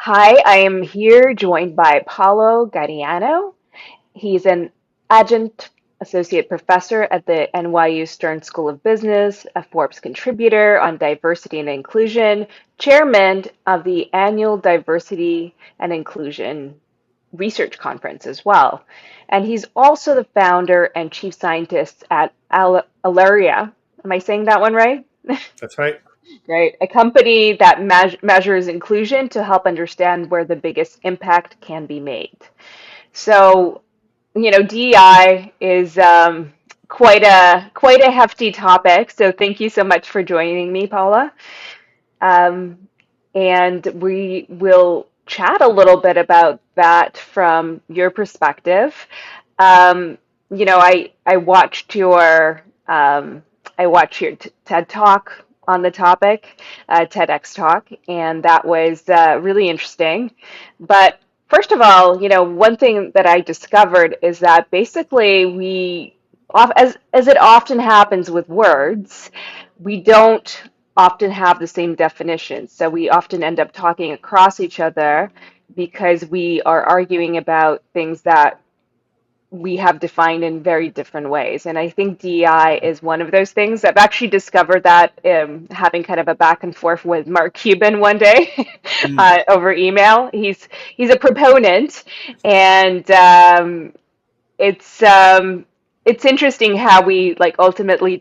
Hi, I am here joined by Paolo Gaudiano. He's an adjunct associate professor at the NYU Stern School of Business, a Forbes contributor on diversity and inclusion, chairman of the annual Diversity and Inclusion Research Conference as well. And he's also the founder and chief scientist at Aleria. Am I saying that one right? That's right. Right. A company that measures inclusion to help understand where the biggest impact can be made. So, DEI is quite a hefty topic. So, thank you so much for joining me, Paula. Um, and we will chat a little bit about that from your perspective. Um, I watched your TED talk on the topic, TEDx talk, and that was really interesting. But first of all, one thing that I discovered is that basically as it often happens with words, we don't often have the same definitions. So we often end up talking across each other because we are arguing about things that we have defined in very different ways. And I think DEI is one of those things. I've actually discovered that having kind of a back and forth with Mark Cuban one day Mm. over email. He's a proponent, and it's it's interesting how we like ultimately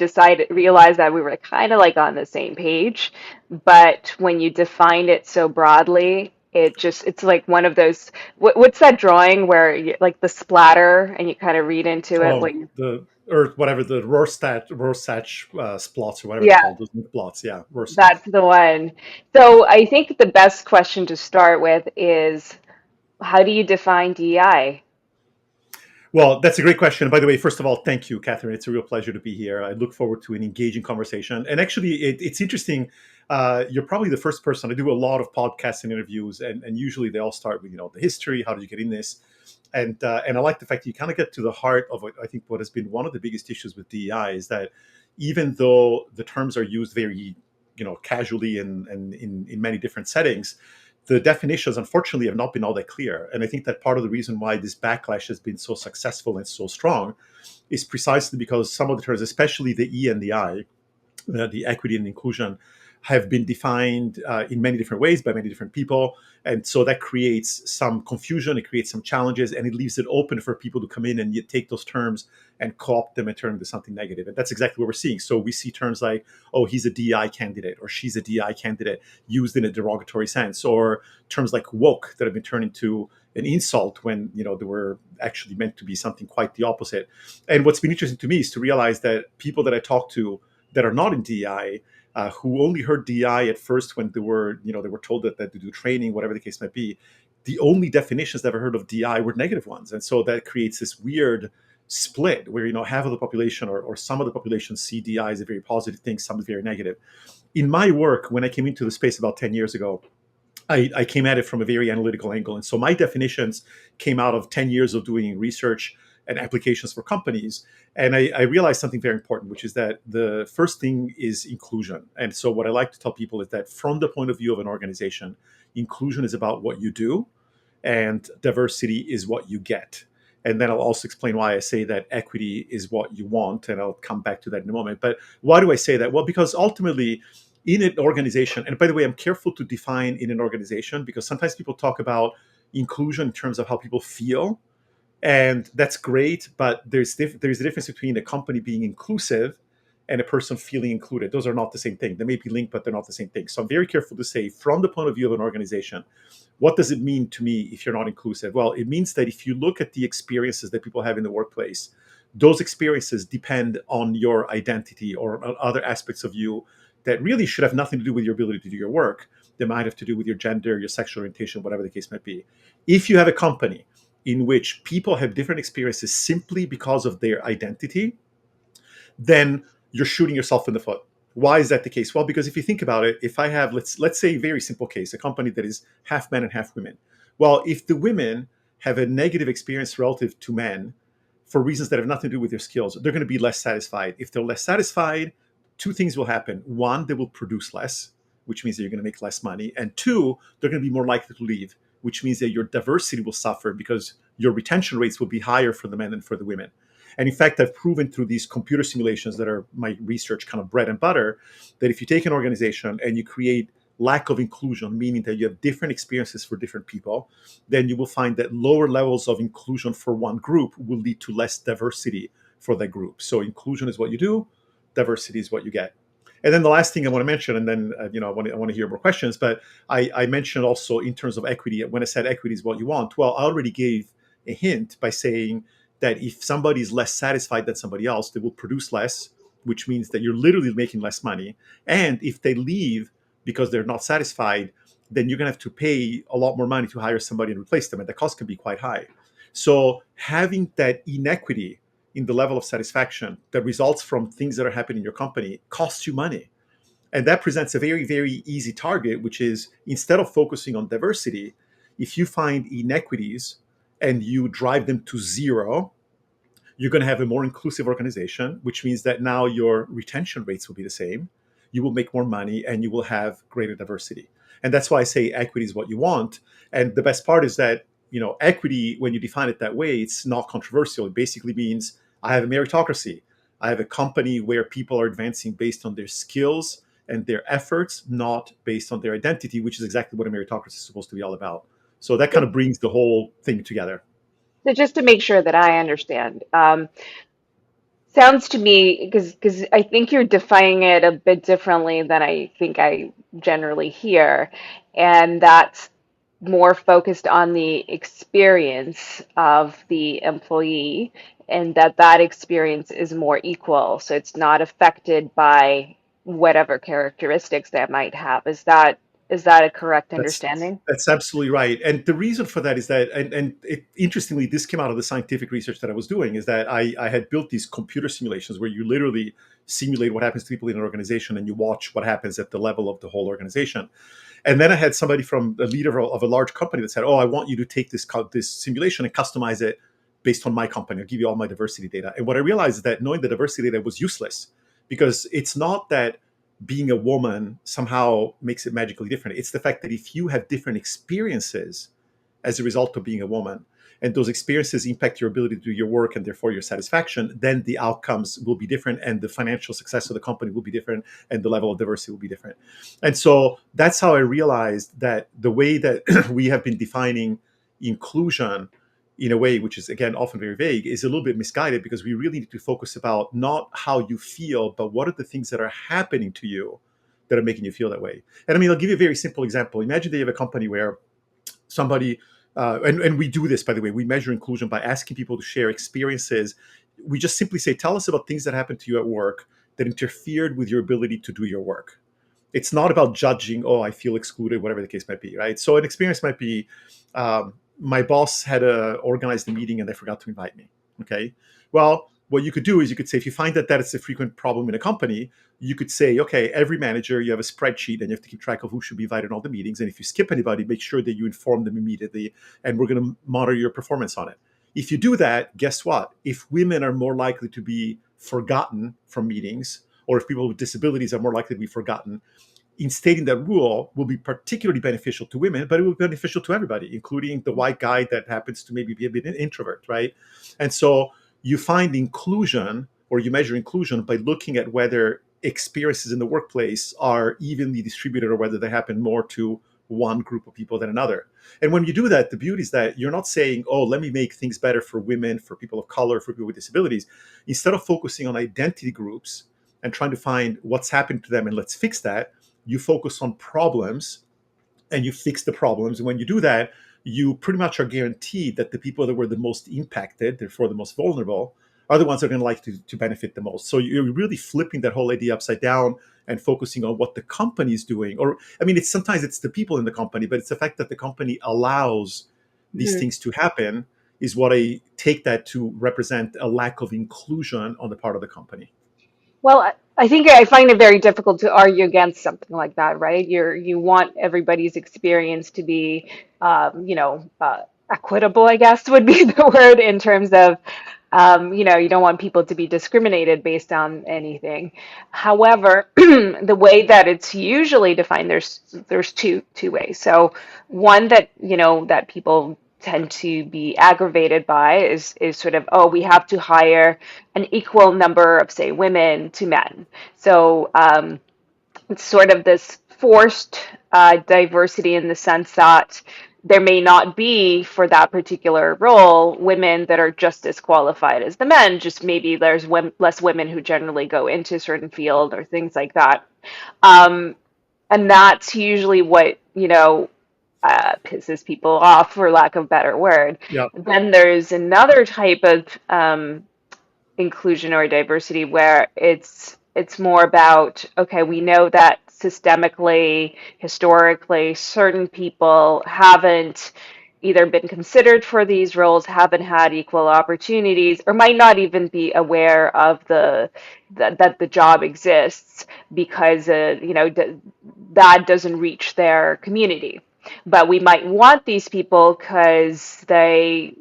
realize that we were kind of like on the same page, but when you define it so broadly, it's like one of those what's that drawing where like the splatter and you kind of read into it what Oh, you the or whatever the Rorschach plots or whatever they're yeah, called, those plots. Yeah, Rorschach. that's the one. So I think the best question to start with is how do you define DEI? Well, that's a great question. By the way, first of all, thank you, Catherine. It's a real pleasure to be here. I look forward to an engaging conversation. And actually, it's interesting. You're probably the first person. I do a lot of podcasts and interviews, and usually they all start with the history. How did you get in this? And I like the fact that you kind of get to the heart of I think what has been one of the biggest issues with DEI is that even though the terms are used very casually and in many different settings, the definitions unfortunately have not been all that clear. And I think that part of the reason why this backlash has been so successful and so strong is precisely because some of the terms, especially the E and the I, the equity and inclusion, have been defined in many different ways by many different people. And so that creates some confusion, it creates some challenges, and it leaves it open for people to come in and you take those terms and co-opt them and turn them into something negative. And that's exactly what we're seeing. So we see terms like, oh, he's a DI candidate or she's a DI candidate used in a derogatory sense, or terms like woke that have been turned into an insult when they were actually meant to be something quite the opposite. And what's been interesting to me is to realize that people that I talk to that are not in DEI, who only heard DEI at first when they were told that to do training, whatever the case might be. The only definitions they ever heard of DEI were negative ones, and so that creates this weird split where half of the population or some of the population see DEI as a very positive thing, some is very negative. In my work, when I came into the space about 10 years ago, I came at it from a very analytical angle. And so my definitions came out of 10 years of doing research and applications for companies. And I realized something very important, which is that the first thing is inclusion. And so what I like to tell people is that from the point of view of an organization, inclusion is about what you do and diversity is what you get. And then I'll also explain why I say that equity is what you want. And I'll come back to that in a moment. But why do I say that? Well, because ultimately, in an organization, and by the way, I'm careful to define in an organization because sometimes people talk about inclusion in terms of how people feel, and that's great. But there's a difference between a company being inclusive and a person feeling included. Those are not the same thing. They may be linked, but they're not the same thing. So I'm very careful to say, from the point of view of an organization, what does it mean to me if you're not inclusive? Well, it means that if you look at the experiences that people have in the workplace, those experiences depend on your identity or on other aspects of you that really should have nothing to do with your ability to do your work. They might have to do with your gender, your sexual orientation, whatever the case might be. If you have a company in which people have different experiences simply because of their identity, then you're shooting yourself in the foot. Why is that the case? Well, because if you think about it, if I have let's say a very simple case, a company that is half men and half women. Well, if the women have a negative experience relative to men for reasons that have nothing to do with their skills, they're going to be less satisfied. If they're less satisfied, two things will happen. One, they will produce less, which means that you're going to make less money. And two, they're going to be more likely to leave, which means that your diversity will suffer because your retention rates will be higher for the men than for the women. And in fact, I've proven through these computer simulations that are my research kind of bread and butter, that if you take an organization and you create lack of inclusion, meaning that you have different experiences for different people, then you will find that lower levels of inclusion for one group will lead to less diversity for that group. So inclusion is what you do, diversity is what you get. And then the last thing I want to mention, and then I want to hear more questions. But I mentioned also in terms of equity. When I said equity is what you want, well, I already gave a hint by saying that if somebody is less satisfied than somebody else, they will produce less, which means that you're literally making less money. And if they leave because they're not satisfied, then you're going to have to pay a lot more money to hire somebody and replace them, and the cost can be quite high. So having that inequity in the level of satisfaction that results from things that are happening in your company costs you money. And that presents a very, very easy target, which is instead of focusing on diversity, if you find inequities and you drive them to zero, you're going to have a more inclusive organization, which means that now your retention rates will be the same. You will make more money and you will have greater diversity. And that's why I say equity is what you want. And the best part is that, equity, when you define it that way, it's not controversial. It basically means I have a meritocracy. I have a company where people are advancing based on their skills and their efforts, not based on their identity, which is exactly what a meritocracy is supposed to be all about. So that kind of brings the whole thing together. So just to make sure that I understand, sounds to me, because I think you're defining it a bit differently than I think I generally hear, and that's more focused on the experience of the employee, and that experience is more equal, so it's not affected by whatever characteristics that might have. Is that a correct That's understanding? that's absolutely right. And the reason for that is that, interestingly, this came out of the scientific research that I was doing, is that I had built these computer simulations where you literally simulate what happens to people in an organization and you watch what happens at the level of the whole organization. And then I had somebody from the leader of a large company that said, "Oh, I want you to take this simulation and customize it based on my company. I'll give you all my diversity data." And what I realized is that knowing the diversity data was useless, because it's not that being a woman somehow makes it magically different. It's the fact that if you have different experiences as a result of being a woman, and those experiences impact your ability to do your work and therefore your satisfaction, then the outcomes will be different and the financial success of the company will be different and the level of diversity will be different. And so that's how I realized that the way that we have been defining inclusion in a way which is, again, often very vague, is a little bit misguided, because we really need to focus about not how you feel, but what are the things that are happening to you that are making you feel that way. And I mean, I'll give you a very simple example. Imagine that you have a company where somebody, and we do this, by the way, we measure inclusion by asking people to share experiences. We just simply say, tell us about things that happened to you at work that interfered with your ability to do your work. It's not about judging, oh, I feel excluded, whatever the case might be, right? So an experience might be, my boss had organized a meeting and they forgot to invite me. Okay. Well, what you could do is you could say, if you find that is a frequent problem in a company, you could say, okay, every manager, you have a spreadsheet and you have to keep track of who should be invited in all the meetings. And if you skip anybody, make sure that you inform them immediately, and we're going to monitor your performance on it. If you do that, guess what? If women are more likely to be forgotten from meetings, or if people with disabilities are more likely to be forgotten, instating that rule will be particularly beneficial to women, but it will be beneficial to everybody, including the white guy that happens to maybe be a bit an introvert, right? And so you find inclusion, or you measure inclusion by looking at whether experiences in the workplace are evenly distributed or whether they happen more to one group of people than another. And when you do that, the beauty is that you're not saying, oh, let me make things better for women, for people of color, for people with disabilities. Instead of focusing on identity groups and trying to find what's happened to them and let's fix that, you focus on problems and you fix the problems. And when you do that, you pretty much are guaranteed that the people that were the most impacted, therefore the most vulnerable, are the ones that are going to like to benefit the most. So you're really flipping that whole idea upside down and focusing on what the company is doing. Or, I mean, it's sometimes it's the people in the company, but it's the fact that the company allows these Mhm. things to happen is what I take that to represent a lack of inclusion on the part of the company. Well, I think I find it very difficult to argue against something like that, right? You want everybody's experience to be, equitable, I guess would be the word, in terms of You don't want people to be discriminated based on anything. However, the way that it's usually defined, there's two ways. So one that that people tend to be aggravated by is sort of, oh, we have to hire an equal number of, say, women to men. So it's sort of this forced diversity in the sense that there may not be for that particular role women that are just as qualified as the men, just maybe there's less women who generally go into a certain field or things like that. um, and that's usually what pisses people off, for lack of a better word. Yeah. Then there's another type of inclusion or diversity where it's more about, okay, we know that systemically, historically, certain people haven't either been considered for these roles, haven't had equal opportunities, or might not even be aware of that the job exists because that doesn't reach their community. But we might want these people because they,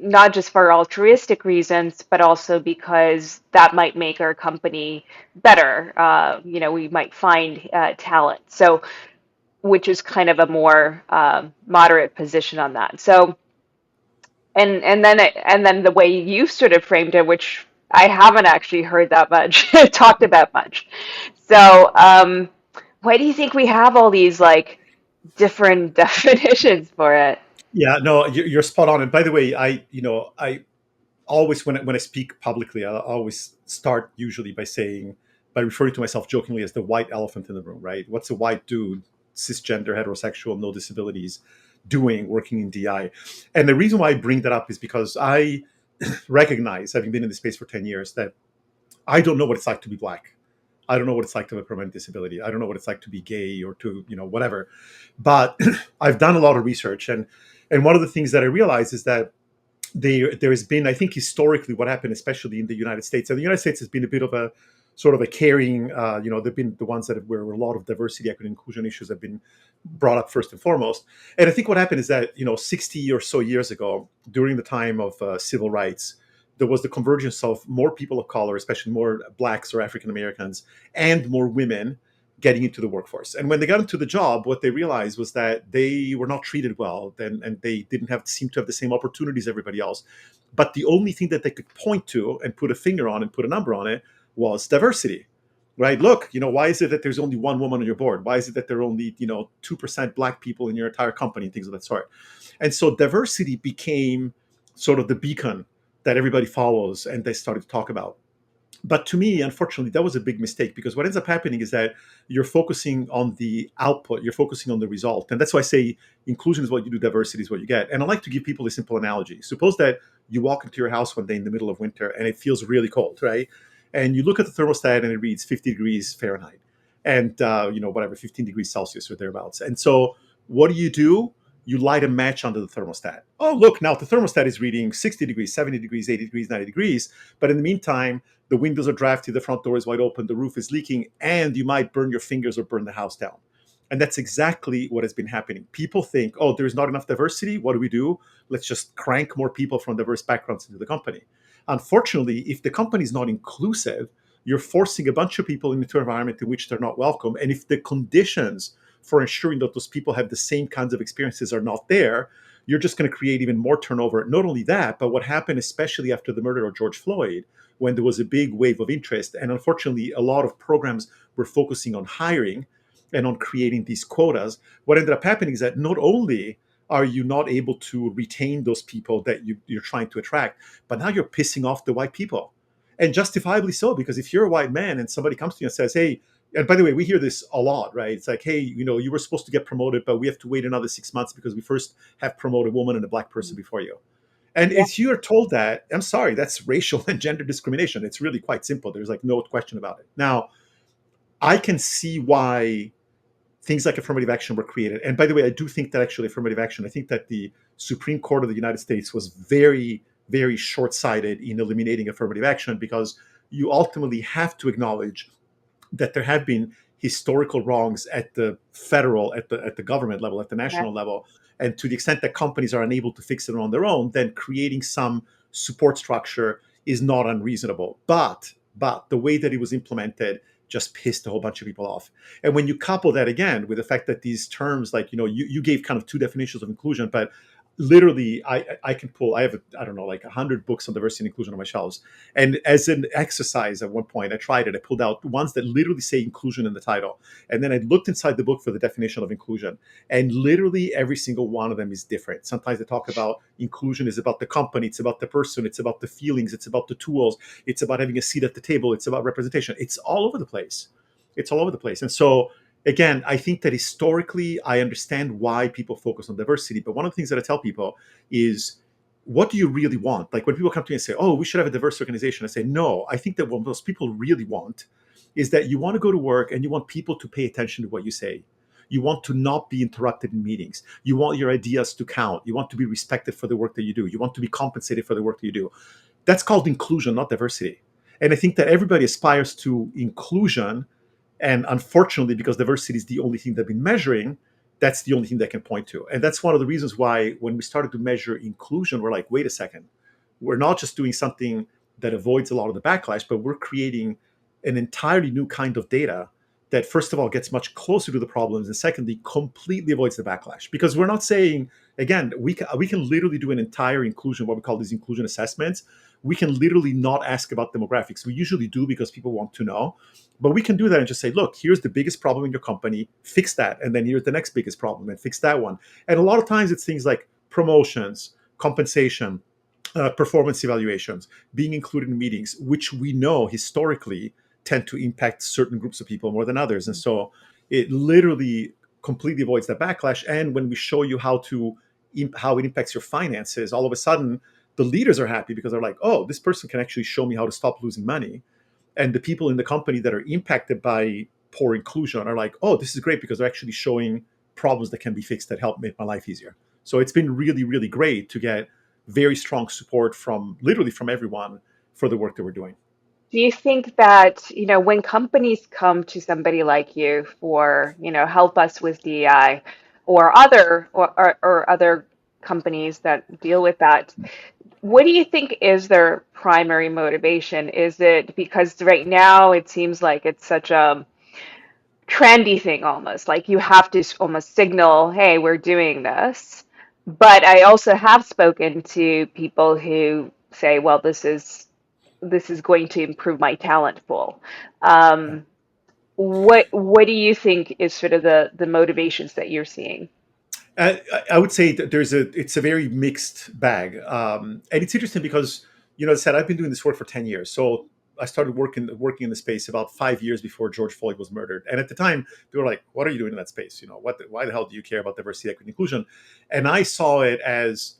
not just for altruistic reasons, but also because that might make our company better. We might find talent. So, which is kind of a more moderate position on that. So, and then the way you sort of framed it, which I haven't actually heard that much talked about much. So, why do you think we have all these like different definitions for it? Yeah, no, you're spot on. And by the way, I always, when I speak publicly, I always start usually by referring to myself jokingly as the white elephant in the room, right? What's a white dude, cisgender, heterosexual, no disabilities, doing working in DI? And the reason why I bring that up is because I recognize, having been in the space for 10 years, that I don't know what it's like to be black. I don't know what it's like to have a permanent disability. I don't know what it's like to be gay or to, whatever. But I've done a lot of research, and one of the things that I realize is that there has been, I think, historically, what happened, especially in the United States. And the United States has been a bit of a sort of a carrying, they've been the ones that where a lot of diversity, equity, inclusion issues have been brought up first and foremost. And I think what happened is that, 60 or so years ago, during the time of civil rights, there was the convergence of more people of color, especially more blacks or African Americans, and more women getting into the workforce. And when they got into the job, what they realized was that they were not treated well, and they didn't seem to have the same opportunities as everybody else. But the only thing that they could point to and put a finger on and put a number on it was diversity. Right? Look, why is it that there's only one woman on your board? Why is it that there are only, 2% black people in your entire company and things of that sort? And so diversity became sort of the beacon that everybody follows and they started to talk about. But to me, unfortunately, that was a big mistake, because what ends up happening is that you're focusing on the output, you're focusing on the result. And that's why I say inclusion is what you do, diversity is what you get. And I like to give people a simple analogy. Suppose that you walk into your house one day in the middle of winter and it feels really cold, right? And you look at the thermostat and it reads 50 degrees Fahrenheit and, whatever, 15 degrees Celsius or thereabouts. And so what do? You light a match under the thermostat. Oh, look, now the thermostat is reading 60 degrees, 70 degrees, 80 degrees, 90 degrees. But in the meantime, the windows are drafty, the front door is wide open, the roof is leaking, and you might burn your fingers or burn the house down. And that's exactly what has been happening. People think, oh, there's not enough diversity. What do? Let's just crank more people from diverse backgrounds into the company. Unfortunately, if the company is not inclusive, you're forcing a bunch of people into an environment in which they're not welcome. And if the conditions for ensuring that those people have the same kinds of experiences are not there, you're just going to create even more turnover. Not only that, but what happened, especially after the murder of George Floyd, when there was a big wave of interest, and unfortunately, a lot of programs were focusing on hiring and on creating these quotas. What ended up happening is that not only are you not able to retain those people that you're trying to attract, but now you're pissing off the white people. And justifiably so, because if you're a white man and somebody comes to you and says, hey, and by the way, we hear this a lot, right? It's like, hey, you were supposed to get promoted, but we have to wait another 6 months because we first have promoted a woman and a black person before you. And Yeah. if you're told that, I'm sorry, that's racial and gender discrimination. It's really quite simple. There's like no question about it. Now, I can see why things like affirmative action were created. And by the way, I do think that actually affirmative action, I think that the Supreme Court of the United States was very, very short-sighted in eliminating affirmative action, because you ultimately have to acknowledge that there have been historical wrongs at the federal, at the government level, at the Yeah. national level. And to the extent that companies are unable to fix it on their own, then creating some support structure is not unreasonable. But the way that it was implemented just pissed a whole bunch of people off. And when you couple that again with the fact that these terms, like, you gave kind of two definitions of inclusion, but literally I can pull, I have, I don't know, like 100 books on diversity and inclusion on my shelves. And as an exercise at one point, I tried it. I pulled out ones that literally say inclusion in the title. And then I looked inside the book for the definition of inclusion. And literally every single one of them is different. Sometimes they talk about inclusion is about the company, it's about the person, it's about the feelings, it's about the tools, it's about having a seat at the table, it's about representation. It's all over the place. It's all over the place. And so again, I think that historically, I understand why people focus on diversity. But one of the things that I tell people is, what do you really want? Like when people come to me and say, oh, we should have a diverse organization, I say, no, I think that what most people really want is that you want to go to work and you want people to pay attention to what you say. You want to not be interrupted in meetings. You want your ideas to count. You want to be respected for the work that you do. You want to be compensated for the work that you do. That's called inclusion, not diversity. And I think that everybody aspires to inclusion. And unfortunately, because diversity is the only thing they've been measuring, that's the only thing they can point to. And that's one of the reasons why when we started to measure inclusion, we're like, wait a second, we're not just doing something that avoids a lot of the backlash, but we're creating an entirely new kind of data that, first of all, gets much closer to the problems, and secondly, completely avoids the backlash. Because we're not saying, again, we can literally do an entire inclusion, what we call these inclusion assessments. We can literally not ask about demographics. We usually do because people want to know. But we can do that and just say, look, here's the biggest problem in your company, fix that. And then here's the next biggest problem and fix that one. And a lot of times it's things like promotions, compensation, performance evaluations, being included in meetings, which we know historically tend to impact certain groups of people more than others. And so it literally completely avoids that backlash. And when we show you how it impacts your finances, all of a sudden the leaders are happy because they're like, oh, this person can actually show me how to stop losing money. And the people in the company that are impacted by poor inclusion are like, oh, this is great because they're actually showing problems that can be fixed that help make my life easier. So it's been really, really great to get very strong support from literally from everyone for the work that we're doing. Do you think that, when companies come to somebody like you for, help us with DEI or other companies that deal with that, what do you think is their primary motivation? Is it because right now it seems like it's such a trendy thing almost, like you have to almost signal, hey, we're doing this. But I also have spoken to people who say, well, this is going to improve my talent pool. Yeah. Um, what do you think is sort of the motivations that you're seeing? I would say that it's a very mixed bag, and it's interesting because, as I said, I've been doing this work for 10 years. So I started working in the space about 5 years before George Floyd was murdered. And at the time, they were like, "What are you doing in that space? Why the hell do you care about diversity, equity, inclusion?" And I saw it as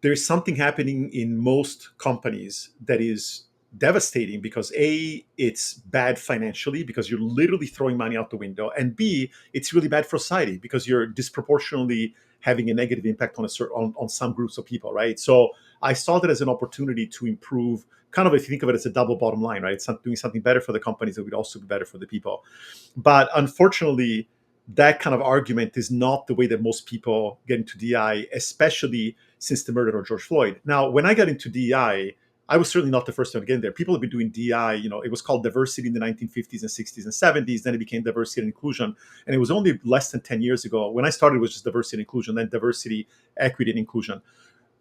there's something happening in most companies that is devastating because A, it's bad financially because you're literally throwing money out the window, and B, it's really bad for society because you're disproportionately having a negative impact on some groups of people, right? So I saw that as an opportunity to improve, kind of, if you think of it as a double bottom line, right? It's doing something better for the companies that would also be better for the people. But unfortunately, that kind of argument is not the way that most people get into DI, especially since the murder of George Floyd. Now, when I got into I was certainly not the first one to get in there. People have been doing DI, it was called diversity in the 1950s and 60s and 70s. Then it became diversity and inclusion. And it was only less than 10 years ago. When I started, it was just diversity and inclusion, then diversity, equity, and inclusion.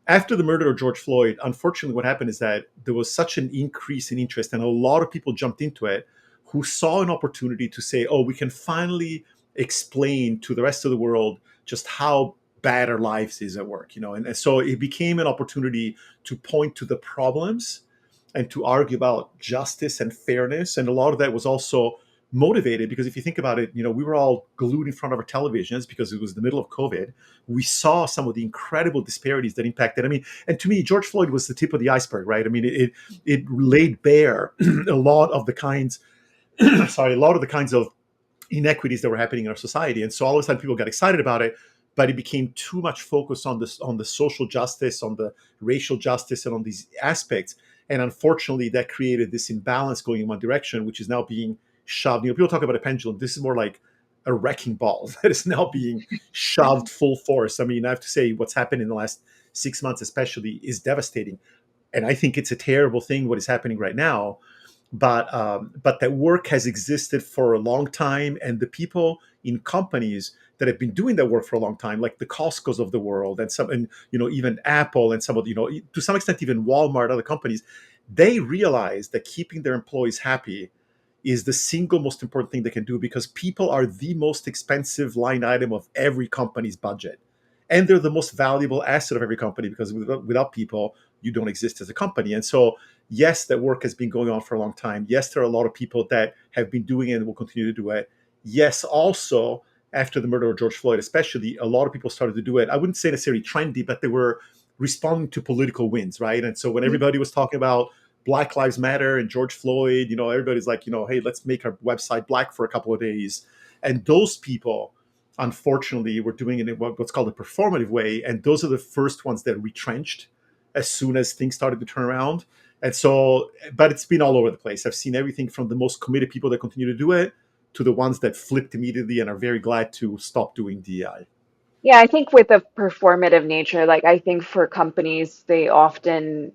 After the murder of George Floyd, unfortunately, what happened is that there was such an increase in interest, and a lot of people jumped into it who saw an opportunity to say, oh, we can finally explain to the rest of the world just how bad our lives is at work, and so it became an opportunity to point to the problems and to argue about justice and fairness. And a lot of that was also motivated because if you think about it, we were all glued in front of our televisions because it was the middle of COVID. We saw some of the incredible disparities that impacted. I mean, and to me, George Floyd was the tip of the iceberg, right? I mean, it laid bare a lot of the kinds, sorry, a lot of the kinds of inequities that were happening in our society. And so all of a sudden people got excited about it, but it became too much focus on this, on the social justice, on the racial justice, and on these aspects. And unfortunately, that created this imbalance going in one direction, which is now being shoved. People talk about a pendulum. This is more like a wrecking ball that is now being shoved full force. I mean, I have to say, what's happened in the last 6 months, especially, is devastating. and I think it's a terrible thing what is happening right now. But that work has existed for a long time, and the people in companies that have been doing that work for a long time, like the Costco's of the world, and even Apple, and some of to some extent even Walmart, other companies, they realize that keeping their employees happy is the single most important thing they can do, because people are the most expensive line item of every company's budget. And they're the most valuable asset of every company, because without people, you don't exist as a company. And so, yes, that work has been going on for a long time. Yes, there are a lot of people that have been doing it and will continue to do it. Yes, also, after the murder of George Floyd, especially, a lot of people started to do it. I wouldn't say necessarily trendy, but they were responding to political wins, right? And so when everybody was talking about Black Lives Matter and George Floyd, everybody's like, hey, let's make our website black for a couple of days. And those people, unfortunately, were doing it in what's called a performative way. And those are the first ones that retrenched as soon as things started to turn around. And so, but it's been all over the place. I've seen everything from the most committed people that continue to do it to the ones that flipped immediately and are very glad to stop doing DEI. Yeah, I think with a performative nature, like I think for companies, they often,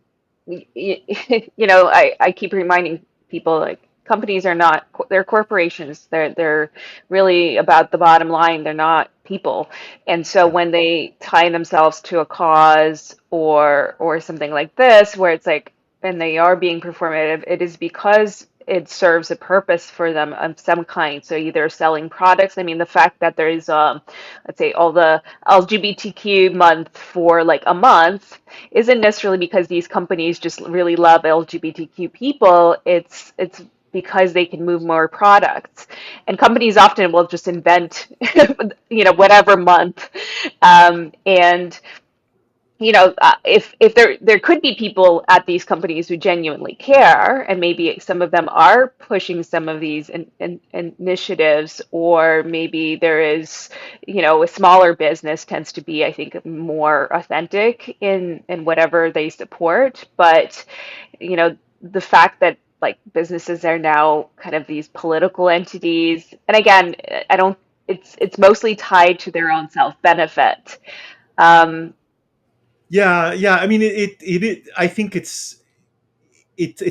I keep reminding people like companies are not, they're corporations. They're really about the bottom line. They're not people. And so Yeah. when they tie themselves to a cause or something like this, where it's like, and they are being performative, it is because it serves a purpose for them of some kind. So either selling products. I mean, the fact that there is let's say all the LGBTQ month for like a month isn't necessarily because these companies just really love LGBTQ people. It's because they can move more products, and companies often will just invent, whatever month, and if there could be people at these companies who genuinely care, and maybe some of them are pushing some of these initiatives, or maybe there is, a smaller business tends to be, I think, more authentic in whatever they support. But the fact that like businesses are now kind of these political entities, and again, I don't. It's mostly tied to their own self benefit. Um, Yeah, yeah. I mean, I think it's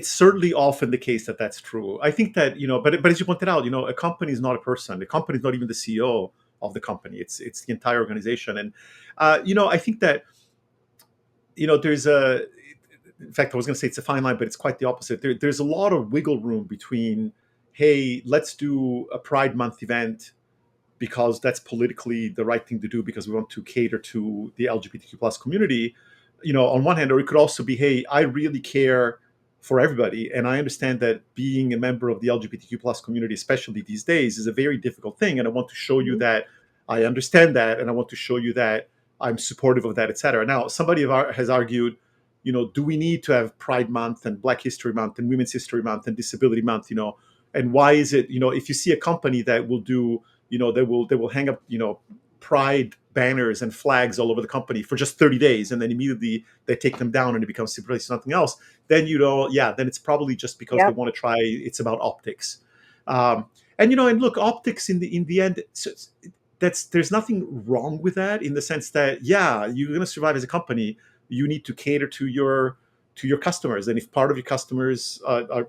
certainly often the case that that's true. I think that but as you pointed out, a company is not a person. The company is not even the CEO of the company. It's the entire organization. And I think that there's a. In fact, I was going to say it's a fine line, but it's quite the opposite. There's a lot of wiggle room between, hey, let's do a Pride Month event because that's politically the right thing to do because we want to cater to the LGBTQ plus community, on one hand, or it could also be, hey, I really care for everybody, and I understand that being a member of the LGBTQ plus community, especially these days, is a very difficult thing, and I want to show you that I understand that, and I want to show you that I'm supportive of that, etc. Now, somebody has argued, do we need to have Pride Month and Black History Month and Women's History Month and Disability Month, and why is it, if you see a company that will do, they will hang up, pride banners and flags all over the company for just 30 days, and then immediately they take them down and it becomes simply something else, then then it's probably just because they yep. want to try, it's about optics. And look, optics in the end, there's nothing wrong with that, in the sense that, yeah, you're going to survive as a company, you need to cater to your customers, and if part of your customers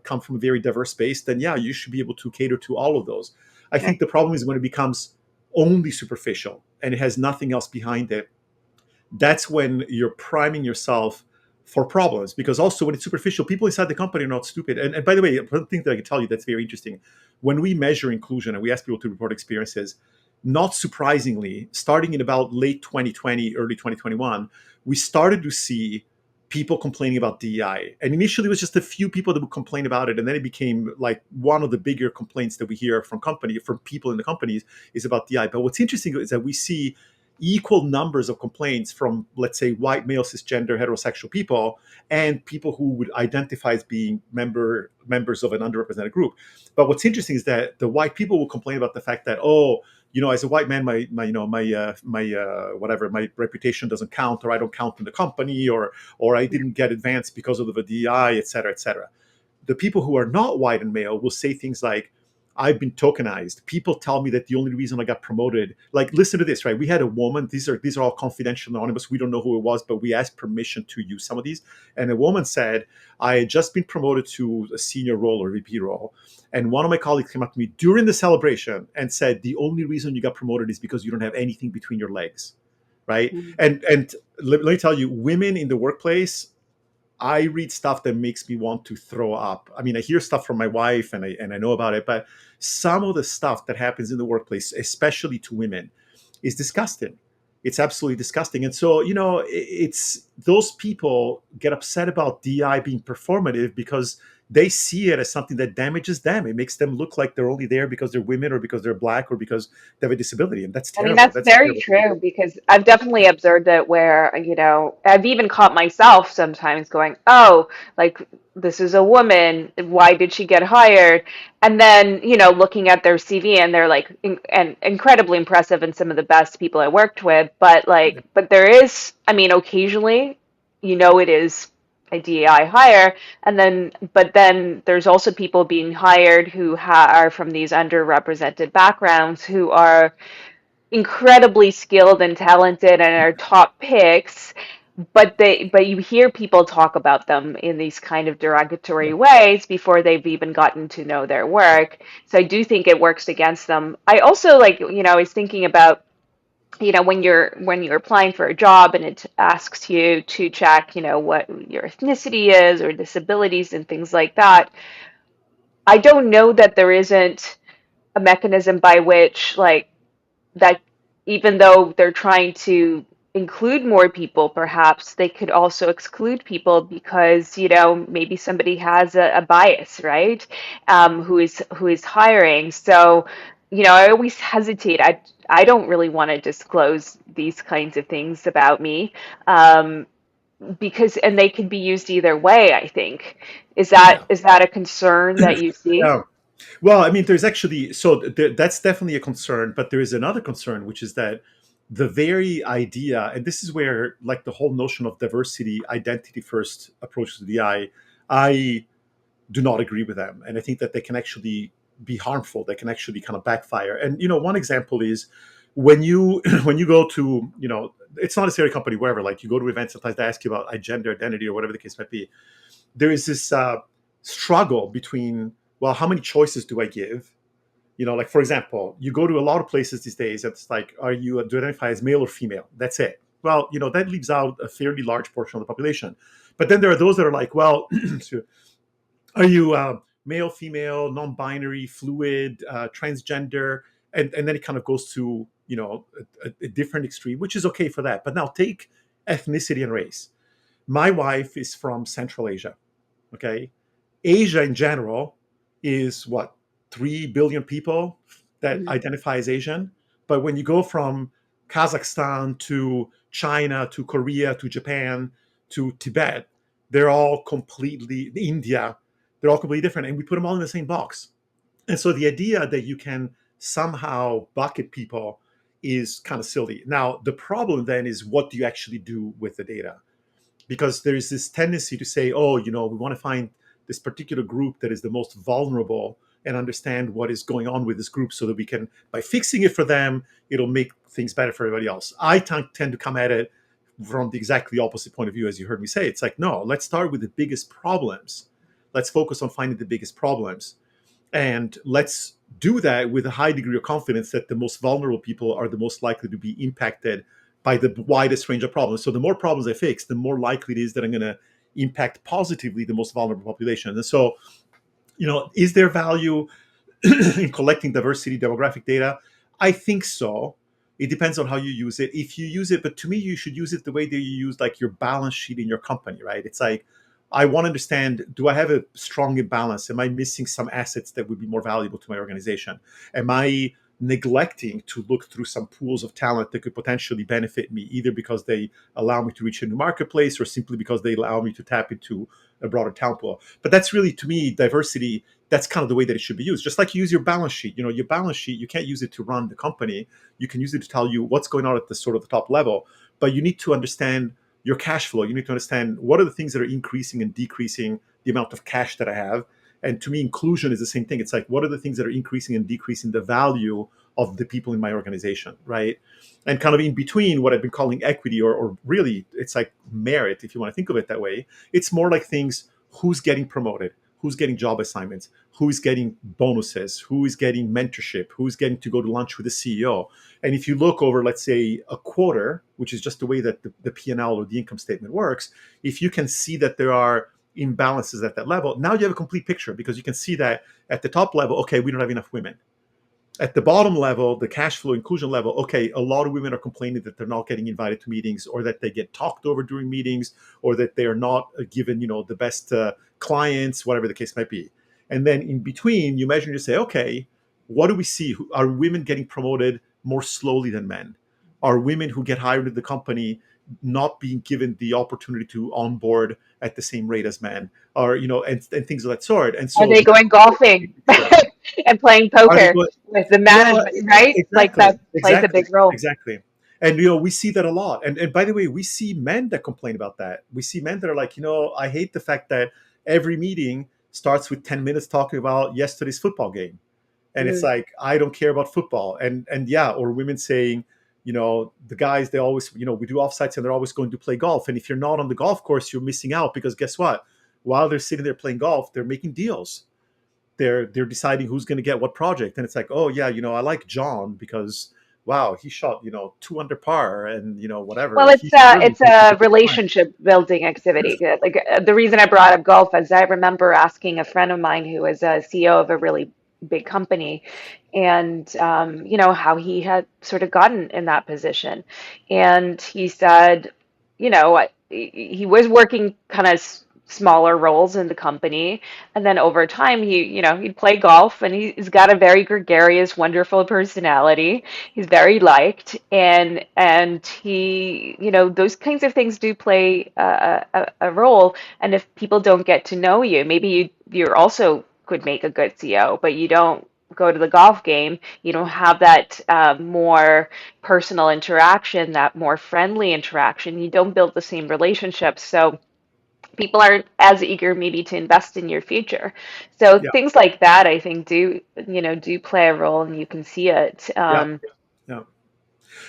come from a very diverse space, then yeah, you should be able to cater to all of those. I think the problem is when it becomes only superficial and it has nothing else behind it. That's when you're priming yourself for problems. Because also, when it's superficial, people inside the company are not stupid. And by the way, one thing that I can tell you that's very interesting: when we measure inclusion and we ask people to report experiences, not surprisingly, starting in about late 2020, early 2021, we started to see people complaining about DEI. And initially, it was just a few people that would complain about it, and then it became like one of the bigger complaints that we hear from people in the companies is about DEI. But what's interesting is that we see equal numbers of complaints from, let's say, white male cisgender heterosexual people and people who would identify as being members of an underrepresented group. But what's interesting is that the white people will complain about the fact that, oh, as a white man, my whatever, my reputation doesn't count, or I don't count in the company, or I didn't get advanced because of the DEI, et cetera, et cetera. The people who are not white and male will say things like, I've been tokenized. People tell me that the only reason I got promoted, like, listen to this, right? We had a woman. These are all confidential, anonymous. We don't know who it was, but we asked permission to use some of these. And a woman said, I had just been promoted to a senior role or VP role, and one of my colleagues came up to me during the celebration and said, the only reason you got promoted is because you don't have anything between your legs, right? And let me tell you, women in the workplace, I read stuff that makes me want to throw up. I mean, I hear stuff from my wife and I know about it, but some of the stuff that happens in the workplace, especially to women, is disgusting. It's absolutely disgusting. And so, it's those people get upset about DI being performative because they see it as something that damages them. It makes them look like they're only there because they're women or because they're black or because they have a disability. And that's I mean, terrible. that's That's very terrible. true because I've definitely observed it where, I've even caught myself sometimes going, oh, like this is a woman. Why did she get hired? And then, looking at their CV and they're like and incredibly impressive and some of the best people I worked with. But there is, I mean, occasionally, it is a DEI hire. But then there's also people being hired who are from these underrepresented backgrounds who are incredibly skilled and talented and are top picks, but you hear people talk about them in these kind of derogatory Yeah. ways before they've even gotten to know their work. So I do think it works against them. I also I was thinking about when you're applying for a job and it asks you to check what your ethnicity is or disabilities and things like that. I don't know that there isn't a mechanism by which that even though they're trying to include more people, perhaps they could also exclude people because, maybe somebody has a bias, right? Who is hiring. So, I always hesitate. I don't really want to disclose these kinds of things about me. Because and they can be used either way, I think. Is that Yeah. is that a concern that you see? Yeah. Well, I mean, there's actually, so that's definitely a concern, but there is another concern, which is that the very idea, and this is where, like, the whole notion of diversity, identity first approach to I do not agree with them. And I think that they can actually be harmful. They can actually kind of backfire. And, one example is when you, when you go to, it's not necessarily a company, wherever, like you go to events, sometimes they ask you about gender identity or whatever the case might be. There is this struggle between, well, how many choices do I give? Like, for example, you go to a lot of places these days, it's like, are you do you identify as male or female? That's it. Well, that leaves out a fairly large portion of the population. But then there are those that are like, well, are you male, female, non-binary, fluid, transgender? And then it kind of goes to, a different extreme, which is okay for that. But now take ethnicity and race. My wife is from Central Asia. Okay. Asia in general is what, 3 billion people that Mhm. identify as Asian. But when you go from Kazakhstan to China to Korea to Japan to Tibet, they're all completely, India, they're all completely different. And we put them all in the same box. And so the idea that you can somehow bucket people is kind of silly. Now, the problem then is, what do you actually do with the data? Because there's this tendency to say, oh, we want to find this particular group that is the most vulnerable and understand what is going on with this group so that we can, by fixing it for them, it'll make things better for everybody else. I tend to come at it from the exactly opposite point of view, as you heard me say. It's like, no, let's start with the biggest problems. Let's focus on finding the biggest problems. And let's do that with a high degree of confidence that the most vulnerable people are the most likely to be impacted by the widest range of problems. So the more problems I fix, the more likely it is that I'm going to impact positively the most vulnerable population. And so, is there value in collecting diversity demographic data? I think so. It depends on how you use it. If you use it, but to me, you should use it the way that you use, like, your balance sheet in your company, right? It's like, I want to understand, do I have a strong imbalance? Am I missing some assets that would be more valuable to my organization? Am I neglecting to look through some pools of talent that could potentially benefit me, either because they allow me to reach a new marketplace or simply because they allow me to tap into a broader talent pool? But that's really, to me, diversity. That's kind of the way that it should be used. Just like you use your balance sheet. Your balance sheet, you can't use it to run the company. You can use it to tell you what's going on at the sort of the top level, but you need to understand your cash flow. You need to understand what are the things that are increasing and decreasing the amount of cash that I have. And to me, inclusion is the same thing. It's like, what are the things that are increasing and decreasing the value of the people in my organization, right? And kind of in between, what I've been calling equity, or really it's like merit, if you want to think of it that way. It's more like things: who's getting promoted, who's getting job assignments, who's getting bonuses, who is getting mentorship, who's getting to go to lunch with the CEO. And if you look over, let's say, a quarter, which is just the way that the P&L or the income statement works, if you can see that there are imbalances at that level, now you have a complete picture, because you can see that at the top level, okay, we don't have enough women. At the bottom level, the cash flow inclusion level, okay, a lot of women are complaining that they're not getting invited to meetings, or that they get talked over during meetings, or that they are not given, the best clients, whatever the case might be. And then in between, you measure and you say, okay, what do we see? Are women getting promoted more slowly than men? Are women who get hired into the company not being given the opportunity to onboard at the same rate as men? Or, and things of that sort. And Are so they the going golfing picture, and playing are they poker going? with the Well, management, right? Like exactly, that plays a big role. exactly. And we see that a lot. And by the way, we see men that complain about that. We see men that are like, I hate the fact that every meeting starts with 10 minutes talking about yesterday's football game. And it's Mm. like, I don't care about football. And yeah, or women saying, the guys, they always, we do offsites and they're always going to play golf. And if you're not on the golf course, you're missing out, because guess what? While they're sitting there playing golf, they're making deals. They're deciding who's going to get what project. And it's like, oh yeah, I like John because wow, he shot, two under par, and Well, whatever, it's he's a really it's making a a good client. relationship building activity. Like the reason I brought up golf is I remember asking a friend of mine who was a CEO of a really big company, and how he had sort of gotten in that position, and he said, he was working kind of smaller roles in the company, and then over time he'd play golf, and he's got a very gregarious, wonderful personality. He's very liked, and he, those kinds of things do play a role. And if people don't get to know you, maybe you're also could make a good CEO, but you don't go to the golf game, you don't have that more personal interaction, that more friendly interaction, you don't build the same relationships. So people aren't as eager maybe to invest in your future. So Yeah, things like that, I think, do play a role, and you can see it. yeah, yeah.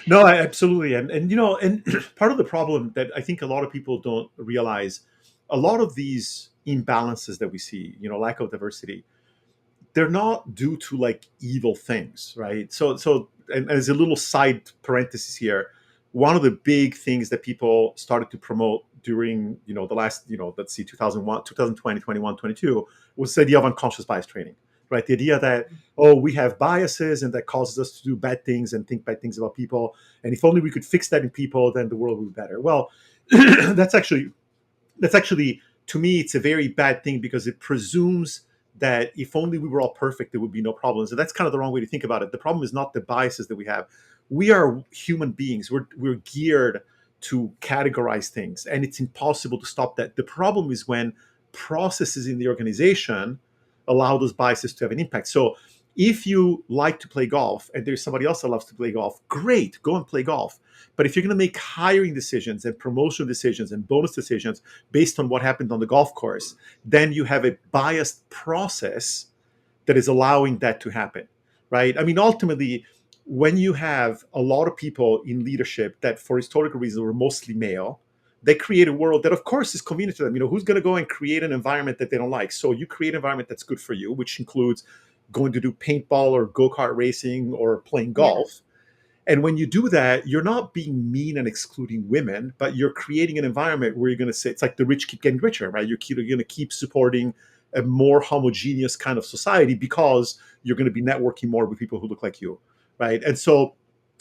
No, absolutely. And and part of the problem that I think a lot of people don't realize, a lot of these imbalances that we see, lack of diversity, they're not due to like evil things, right? And as a little side parenthesis here, one of the big things that people started to promote during, the last, let's see, 2001, 2020, 21, 22, was the idea of unconscious bias training, right? The idea that, oh, we have biases and that causes us to do bad things and think bad things about people. And if only we could fix that in people, then the world would be better. Well, that's actually that's actually, to me, it's a very bad thing, because it presumes that if only we were all perfect, there would be no problems. And that's kind of the wrong way to think about it. The problem is not the biases that we have. We are human beings. We're geared to categorize things, and it's impossible to stop that. The problem is when processes in the organization allow those biases to have an impact. So if you like to play golf and there's somebody else that loves to play golf, great, go and play golf. But if you're going to make hiring decisions and promotion decisions and bonus decisions based on what happened on the golf course, then you have a biased process that is allowing that to happen, right? I mean, ultimately, when you have a lot of people in leadership that, for historical reasons, were mostly male, they create a world that, of course, is convenient to them. Who's going to go and create an environment that they don't like? So you create an environment that's good for you, which includes going to do paintball or go-kart racing or playing Yeah. golf. And when you do that, you're not being mean and excluding women, but you're creating an environment where you're going to say, it's like the rich keep getting richer, right? You're going to keep supporting a more homogeneous kind of society, because you're going to be networking more with people who look like you, right? And so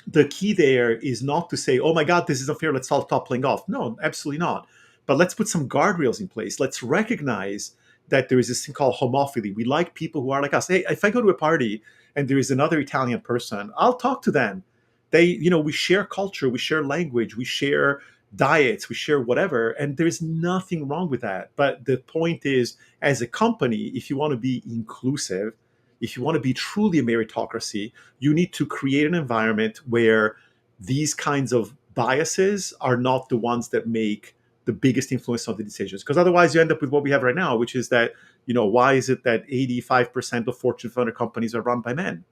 the key there is not to say, oh my God, this is unfair, let's all stop playing golf. No, absolutely not. But let's put some guardrails in place. Let's recognize that there is this thing called homophily. We like people who are like us. Hey, if I go to a party and there is another Italian person, I'll talk to them. We share culture, we share language, we share diets, we share whatever, and there's nothing wrong with that. But the point is, as a company, if you want to be inclusive, if you want to be truly a meritocracy, you need to create an environment where these kinds of biases are not the ones that make the biggest influence on the decisions. Because otherwise, you end up with what we have right now, which is that, why is it that 85% of Fortune 500 companies are run by men?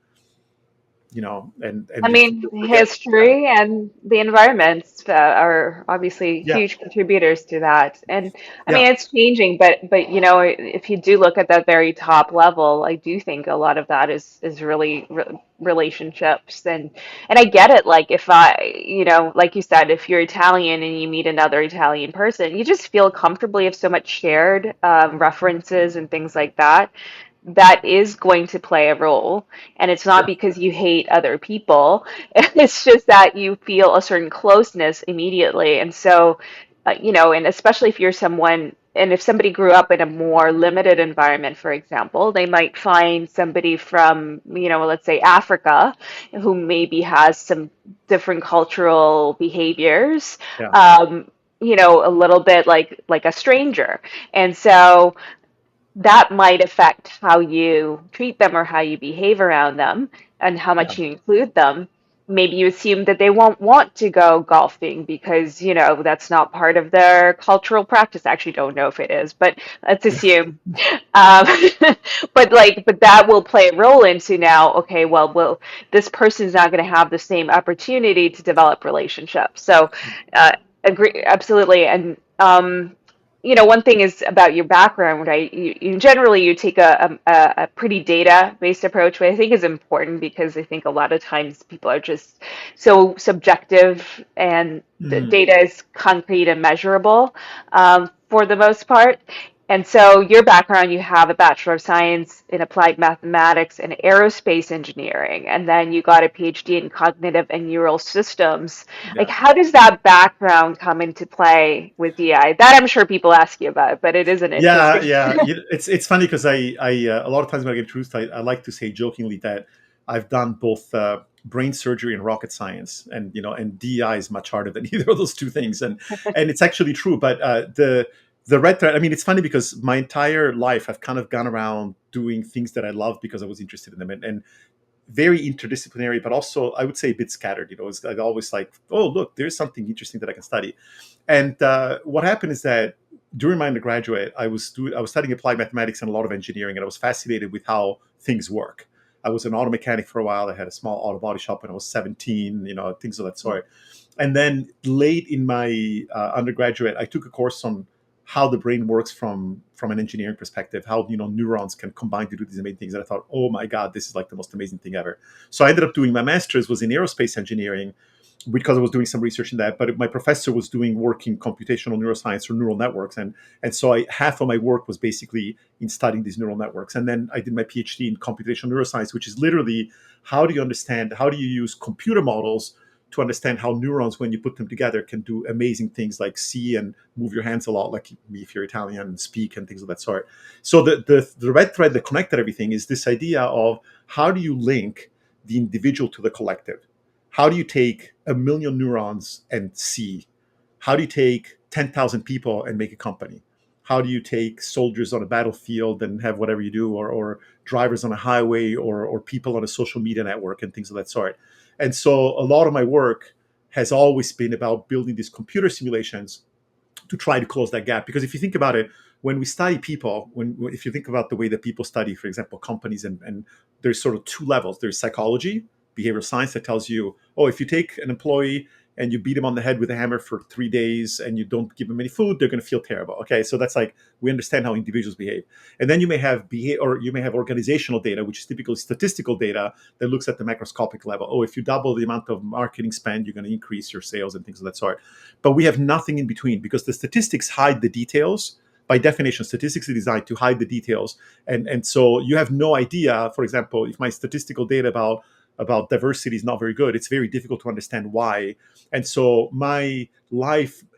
I And we mean, forget. history and the environments are obviously Yeah, huge contributors to that. And I yeah, mean, it's changing, but if you do look at that very top level, I do think a lot of that is really relationships. And I get it. Like if like you said, if you're Italian and you meet another Italian person, you just feel comfortably have so much shared references and things like that. That is going to play a role. And it's not yeah, because you hate other people. It's just that you feel a certain closeness immediately. And so, and especially if you're someone, and if somebody grew up in a more limited environment, for example, they might find somebody from, let's say Africa, who maybe has some different cultural behaviors, yeah, a little bit like a stranger. And so, that might affect how you treat them or how you behave around them and how yeah. much you include them. Maybe you assume that they won't want to go golfing because, that's not part of their cultural practice. I actually don't know if it is, but let's assume. Um, but that will play a role into now, okay, well, this person's not going to have the same opportunity to develop relationships. So, agree, absolutely. And, one thing is about your background, right? You generally you take a pretty data-based approach, which I think is important because I think a lot of times people are just so subjective and the Mm, data is concrete and measurable for the most part. And so your background, you have a Bachelor of Science in Applied Mathematics and Aerospace Engineering, and then you got a PhD in Cognitive and Neural Systems. Like, yeah. how does that background come into play with DI? That I'm sure people ask you about, but it is an Yeah, interesting. yeah. It's funny because I a lot of times when I get introduced, I like to say jokingly that I've done both brain surgery and rocket science, and and DEI is much harder than either of those two things, and it's actually true. But the red thread. I mean, it's funny because my entire life I've kind of gone around doing things that I love because I was interested in them, and very interdisciplinary, but also I would say a bit scattered. It's like always like, oh look, there's something interesting that I can study. And what happened is that during my undergraduate, I was studying applied mathematics and a lot of engineering, and I was fascinated with how things work. I was an auto mechanic for a while. I had a small auto body shop when I was 17, things of that sort. And then late in my undergraduate, I took a course on how the brain works from an engineering perspective, how neurons can combine to do these amazing things. And I thought, oh my god, this is like the most amazing thing ever. So I ended up doing my master's was in aerospace engineering because I was doing some research in that. But my professor was doing work in computational neuroscience or neural networks, and so half of my work was basically in studying these neural networks. And then I did my PhD in computational neuroscience, which is literally how do you use computer models to understand how neurons, when you put them together, can do amazing things like see and move your hands a lot, like me if you're Italian, and speak and things of that sort. So the red thread that connected everything is this idea of how do you link the individual to the collective? How do you take a million neurons and see? How do you take 10,000 people and make a company? How do you take soldiers on a battlefield and have whatever you do, or drivers on a highway, or people on a social media network and things of that sort? And so a lot of my work has always been about building these computer simulations to try to close that gap. Because if you think about it, when we study people, if you think about the way that people study, for example, companies, and there's sort of two levels. There's psychology, behavioral science that tells you, oh, if you take an employee and you beat them on the head with a hammer for 3 days and you don't give them any food, they're going to feel terrible. Okay, so that's like we understand how individuals behave. And then you may have organizational data, which is typically statistical data that looks at the macroscopic level. Oh, if you double the amount of marketing spend, you're going to increase your sales and things of that sort. But we have nothing in between because the statistics hide the details. By definition, statistics are designed to hide the details, and so you have no idea. For example, if my statistical data about diversity is not very good, it's very difficult to understand why. And so my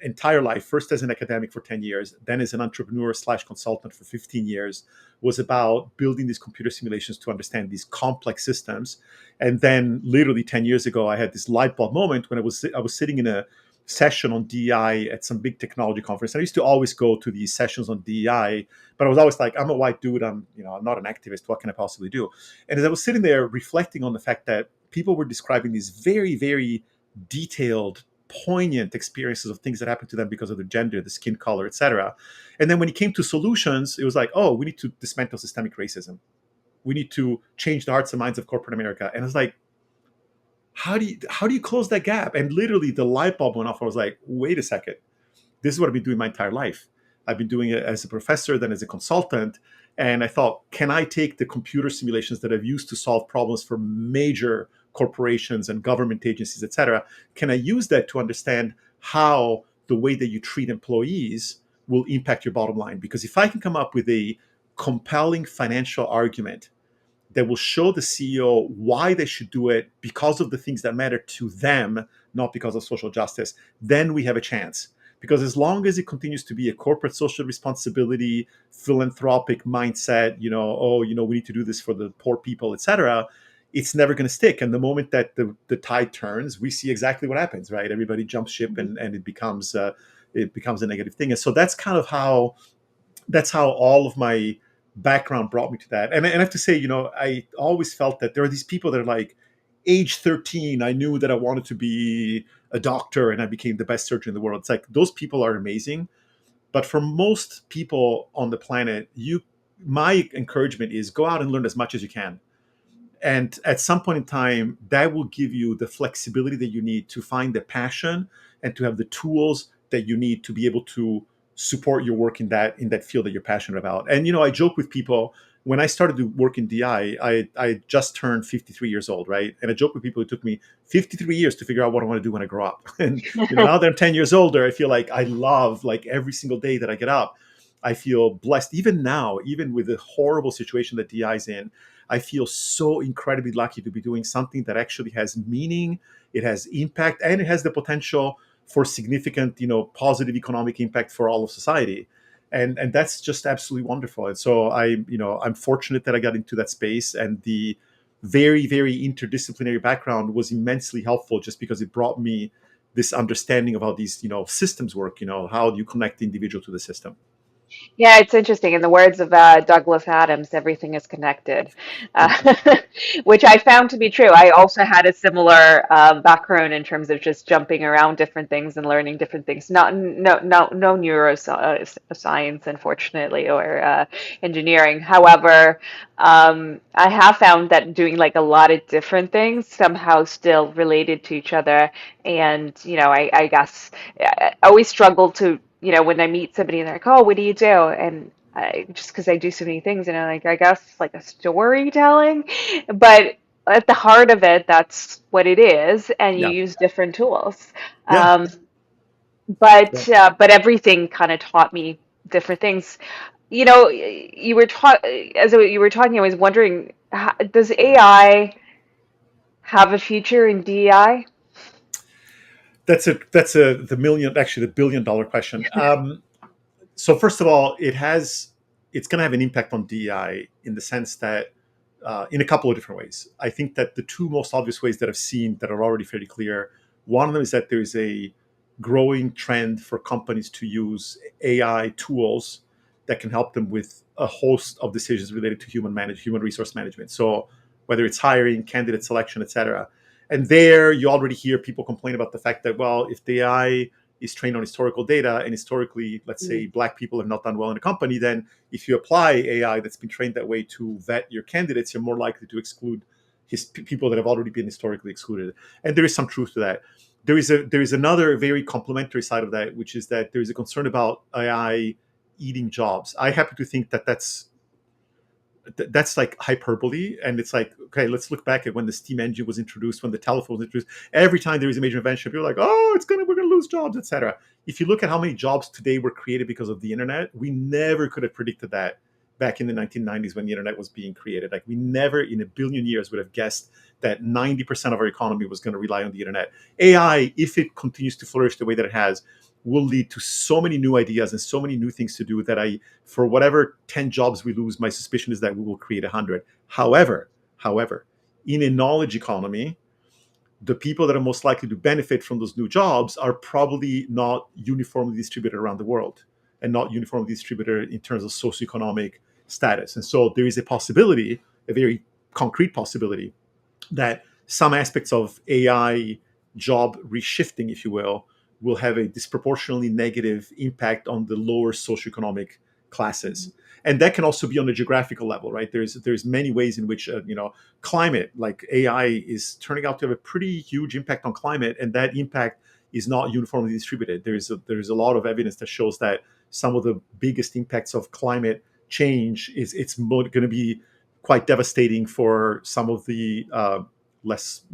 entire life, first as an academic for 10 years, then as an entrepreneur slash consultant for 15 years, was about building these computer simulations to understand these complex systems. And then literally 10 years ago, I had this light bulb moment when I was sitting in a session on DEI at some big technology conference. I used to always go to these sessions on DEI, but I was always like, I'm a white dude. I'm not an activist. What can I possibly do? And as I was sitting there reflecting on the fact that people were describing these very, very detailed poignant experiences of things that happened to them because of their gender, the skin color, etc. And then when it came to solutions, it was like, oh, we need to dismantle systemic racism. We need to change the hearts and minds of corporate America. And it's like, how do you close that gap? And literally the light bulb went off. I was like, wait a second, this is what I've been doing my entire life. I've been doing it as a professor, then as a consultant. And I thought, can I take the computer simulations that I've used to solve problems for major corporations and government agencies, et cetera? Can I use that to understand how the way that you treat employees will impact your bottom line? Because if I can come up with a compelling financial argument that will show the CEO why they should do it because of the things that matter to them, not because of social justice, then we have a chance. Because as long as it continues to be a corporate social responsibility, philanthropic mindset, oh, we need to do this for the poor people, etc., it's never going to stick. And the moment that the tide turns, we see exactly what happens, right? Everybody jumps ship, and it becomes a negative thing. And so that's how all of my background brought me to that. And I have to say, I always felt that there are these people that are like, age 13, I knew that I wanted to be a doctor and I became the best surgeon in the world. It's like, those people are amazing. But for most people on the planet, my encouragement is go out and learn as much as you can. And at some point in time, that will give you the flexibility that you need to find the passion and to have the tools that you need to be able to support your work in that field that you're passionate about. And I joke with people, when I started to work in DI, I just turned 53 years old, right? And I joke with people, it took me 53 years to figure out what I want to do when I grow up. And now that I'm 10 years older, I feel like I love, like, every single day that I get up. I feel blessed. Even now, even with the horrible situation that DI is in, I feel so incredibly lucky to be doing something that actually has meaning, it has impact, and it has the potential for significant, positive economic impact for all of society. And that's just absolutely wonderful. And so I'm fortunate that I got into that space, and the very, very interdisciplinary background was immensely helpful just because it brought me this understanding of how these, systems work, how do you connect the individual to the system. Yeah, it's interesting. In the words of Douglas Adams, everything is connected, uh, which I found to be true. I also had a similar background in terms of just jumping around different things and learning different things. Not no neuroscience, unfortunately, or engineering. However, I have found that doing like a lot of different things somehow still related to each other. And I guess I always struggle to when I meet somebody and they're like, "Oh, what do you do?" And just because I do so many things, and I'm like, I guess like a storytelling, but at the heart of it, that's what it is, and you Yeah. use different tools. Yeah. Um, but everything kind of taught me different things. You were as you were talking, I was wondering, does AI have a future in DEI? That's the million, actually the $1 billion question. So first of all, it's going to have an impact on DEI in the sense that in a couple of different ways. I think that the two most obvious ways that I've seen that are already fairly clear, one of them is that there is a growing trend for companies to use AI tools that can help them with a host of decisions related to human resource management. So whether it's hiring, candidate selection, etc. And there you already hear people complain about the fact that, well, if the AI is trained on historical data, and historically, let's say, Black people have not done well in a company, then if you apply AI that's been trained that way to vet your candidates, you're more likely to exclude people that have already been historically excluded. And there is some truth to that. There is another very complementary side of that, which is that there is a concern about AI eating jobs. I happen to think that that's like hyperbole. And it's like, okay, let's look back at when the steam engine was introduced, when the telephone was introduced. Every time there is a major invention, people are like, oh, we're gonna lose jobs, etc. If you look at how many jobs today were created because of the internet, we never could have predicted that back in the 1990s when the internet was being created. Like, we never in a billion years would have guessed that 90% of our economy was going to rely on the internet. AI, if it continues to flourish the way that it has, will lead to so many new ideas and so many new things to do that for whatever 10 jobs we lose, my suspicion is that we will create 100. However, in a knowledge economy, the people that are most likely to benefit from those new jobs are probably not uniformly distributed around the world, and not uniformly distributed in terms of socioeconomic status. And so there is a possibility, a very concrete possibility, that some aspects of AI job reshifting, if you will have a disproportionately negative impact on the lower socioeconomic classes. And that can also be on a geographical level, right? There's many ways in which climate, like AI, is turning out to have a pretty huge impact on climate, and that impact is not uniformly distributed. There's a lot of evidence that shows that some of the biggest impacts of climate change is it's going to be quite devastating for some of the less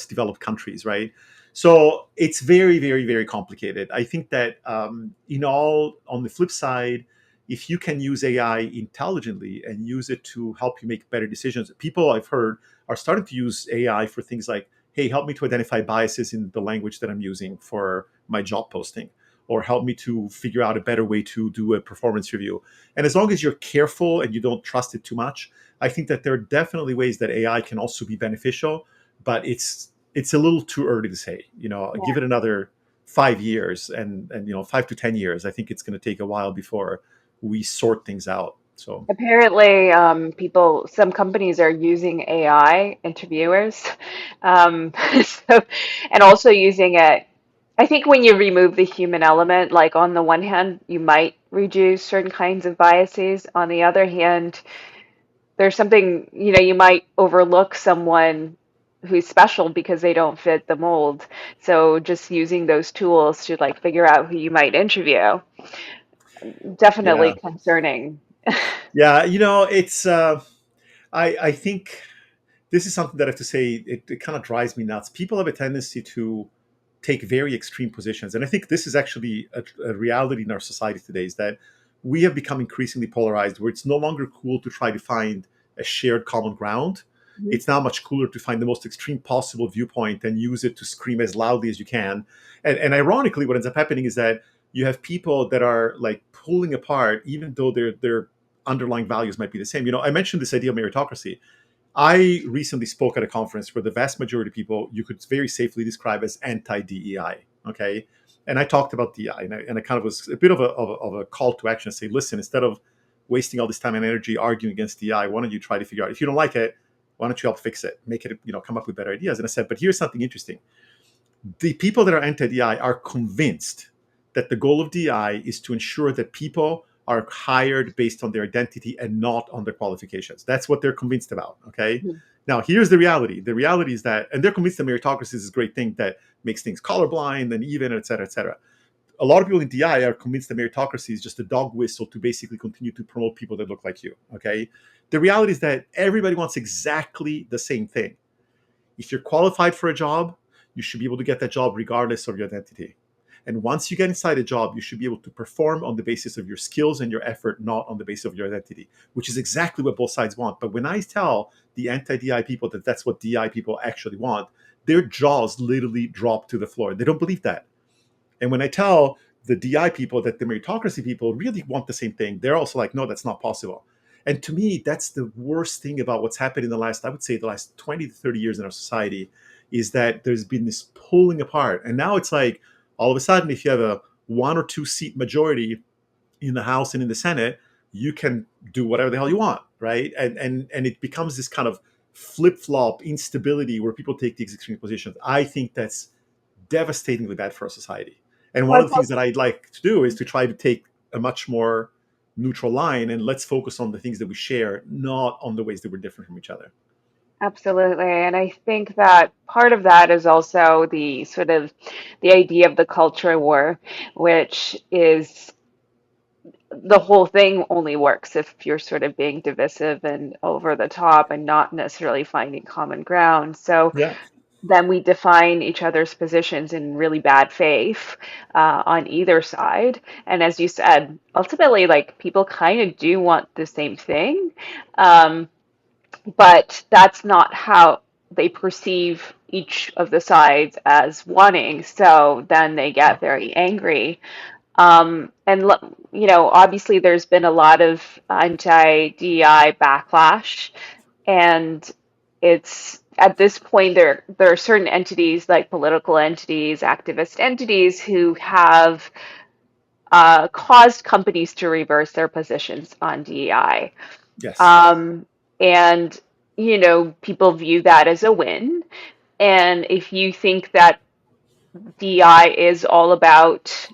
developed countries, right? So it's very, very, very complicated. I think that on the flip side, if you can use AI intelligently and use it to help you make better decisions, people I've heard are starting to use AI for things like, hey, help me to identify biases in the language that I'm using for my job posting, or help me to figure out a better way to do a performance review. And as long as you're careful and you don't trust it too much, I think that there are definitely ways that AI can also be beneficial, but it's a little too early to say. Give it another 5 years, and 5 to 10 years. I think it's going to take a while before we sort things out. So Apparently, some companies are using AI interviewers. So, and also using it. I think when you remove the human element, like on the one hand, you might reduce certain kinds of biases. On the other hand, there's something, you might overlook someone who's special because they don't fit the mold. So just using those tools to like figure out who you might interview, definitely yeah, concerning. yeah, it's I think this is something that I have to say, it kind of drives me nuts. People have a tendency to take very extreme positions. And I think this is actually a reality in our society today, is that we have become increasingly polarized, where it's no longer cool to try to find a shared common ground. It's now much cooler to find the most extreme possible viewpoint and use it to scream as loudly as you can. And ironically, what ends up happening is that you have people that are like pulling apart, even though their underlying values might be the same. I mentioned this idea of meritocracy. I recently spoke at a conference where the vast majority of people you could very safely describe as anti-DEI. Okay. And I talked about DEI, and I kind of was a bit of a call to action, say, listen, instead of wasting all this time and energy arguing against DEI, why don't you try to figure out, if you don't like it, why don't you help fix it, make it, come up with better ideas? And I said, but here's something interesting. The people that are anti-DI are convinced that the goal of DI is to ensure that people are hired based on their identity and not on their qualifications. That's what they're convinced about. Okay. Mhm. Now, here's the reality. The reality is that, and they're convinced that meritocracy is a great thing that makes things colorblind and even, et cetera, et cetera. A lot of people in DI are convinced that meritocracy is just a dog whistle to basically continue to promote people that look like you. Okay. The reality is that everybody wants exactly the same thing. If you're qualified for a job, you should be able to get that job regardless of your identity. And once you get inside a job, you should be able to perform on the basis of your skills and your effort, not on the basis of your identity, which is exactly what both sides want. But when I tell the anti-DI people that that's what DI people actually want, their jaws literally drop to the floor. They don't believe that. And when I tell the DI people that the meritocracy people really want the same thing, they're also like, no, that's not possible. And to me, that's the worst thing about what's happened in I would say, the last 20 to 30 years in our society, is that there's been this pulling apart. And now it's like, all of a sudden, if you have a 1 or 2 seat majority in the House and in the Senate, you can do whatever the hell you want, right? And it becomes this kind of flip flop instability where people take these extreme positions. I think that's devastatingly bad for our society. And one Well, of it's the things also that I'd like to do is to try to take a much more neutral line, and let's focus on the things that we share, not on the ways that we're different from each other. absolutely. And I think that part of that is also the sort of the idea of the culture war, which is the whole thing only works if you're sort of being divisive and over the top and not necessarily finding common ground. So Yeah. then we define each other's positions in really bad faith on either side. And as you said, ultimately, like people kind of do want the same thing, um, but that's not how they perceive each of the sides as wanting. So then they get very angry. Obviously, there's been a lot of anti-DEI backlash, and it's at this point there are certain entities like political entities, activist entities who have caused companies to reverse their positions on DEI. Yes. Um, and people view that as a win. And if you think that DI is all about,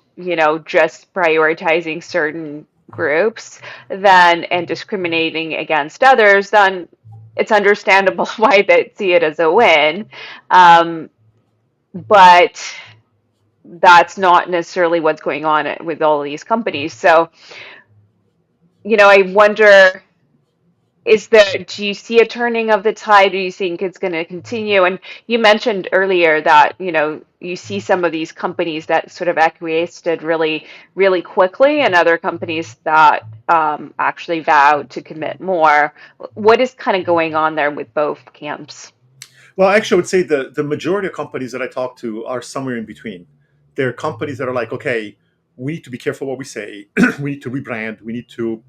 just prioritizing certain groups then and discriminating against others, then it's understandable why they see it as a win. Um, but that's not necessarily what's going on with all these companies. So, I wonder, do you see a turning of the tide? Do you think it's going to continue? And you mentioned earlier that, you see some of these companies that sort of acquiesced really, really quickly, and other companies that actually vowed to commit more. What is kind of going on there with both camps? Well, actually, I would say the majority of companies that I talk to are somewhere in between. They're companies that are like, okay, we need to be careful what we say. We need to rebrand. We need to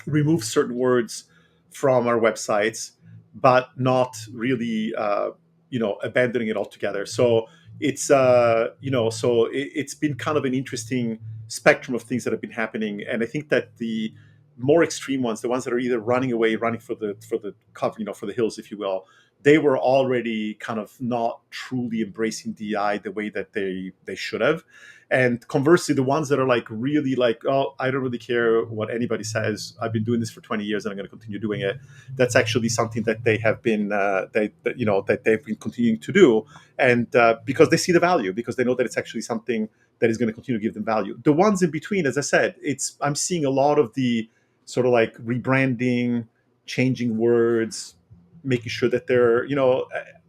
remove certain words from our websites, but not really, abandoning it altogether. So it's been kind of an interesting spectrum of things that have been happening, and I think that the more extreme ones, the ones that are either running away, running for the cover, for the hills, if you will, they were already kind of not truly embracing DI the way that they should have. And conversely, the ones that are like really like, oh, I don't really care what anybody says. I've been doing this for 20 years and I'm going to continue doing it. That's actually something that they have been, that they've been continuing to do, and because they see the value, because they know that it's actually something that is going to continue to give them value. The ones in between, as I said, I'm seeing a lot of the sort of like rebranding, changing words, making sure that they're,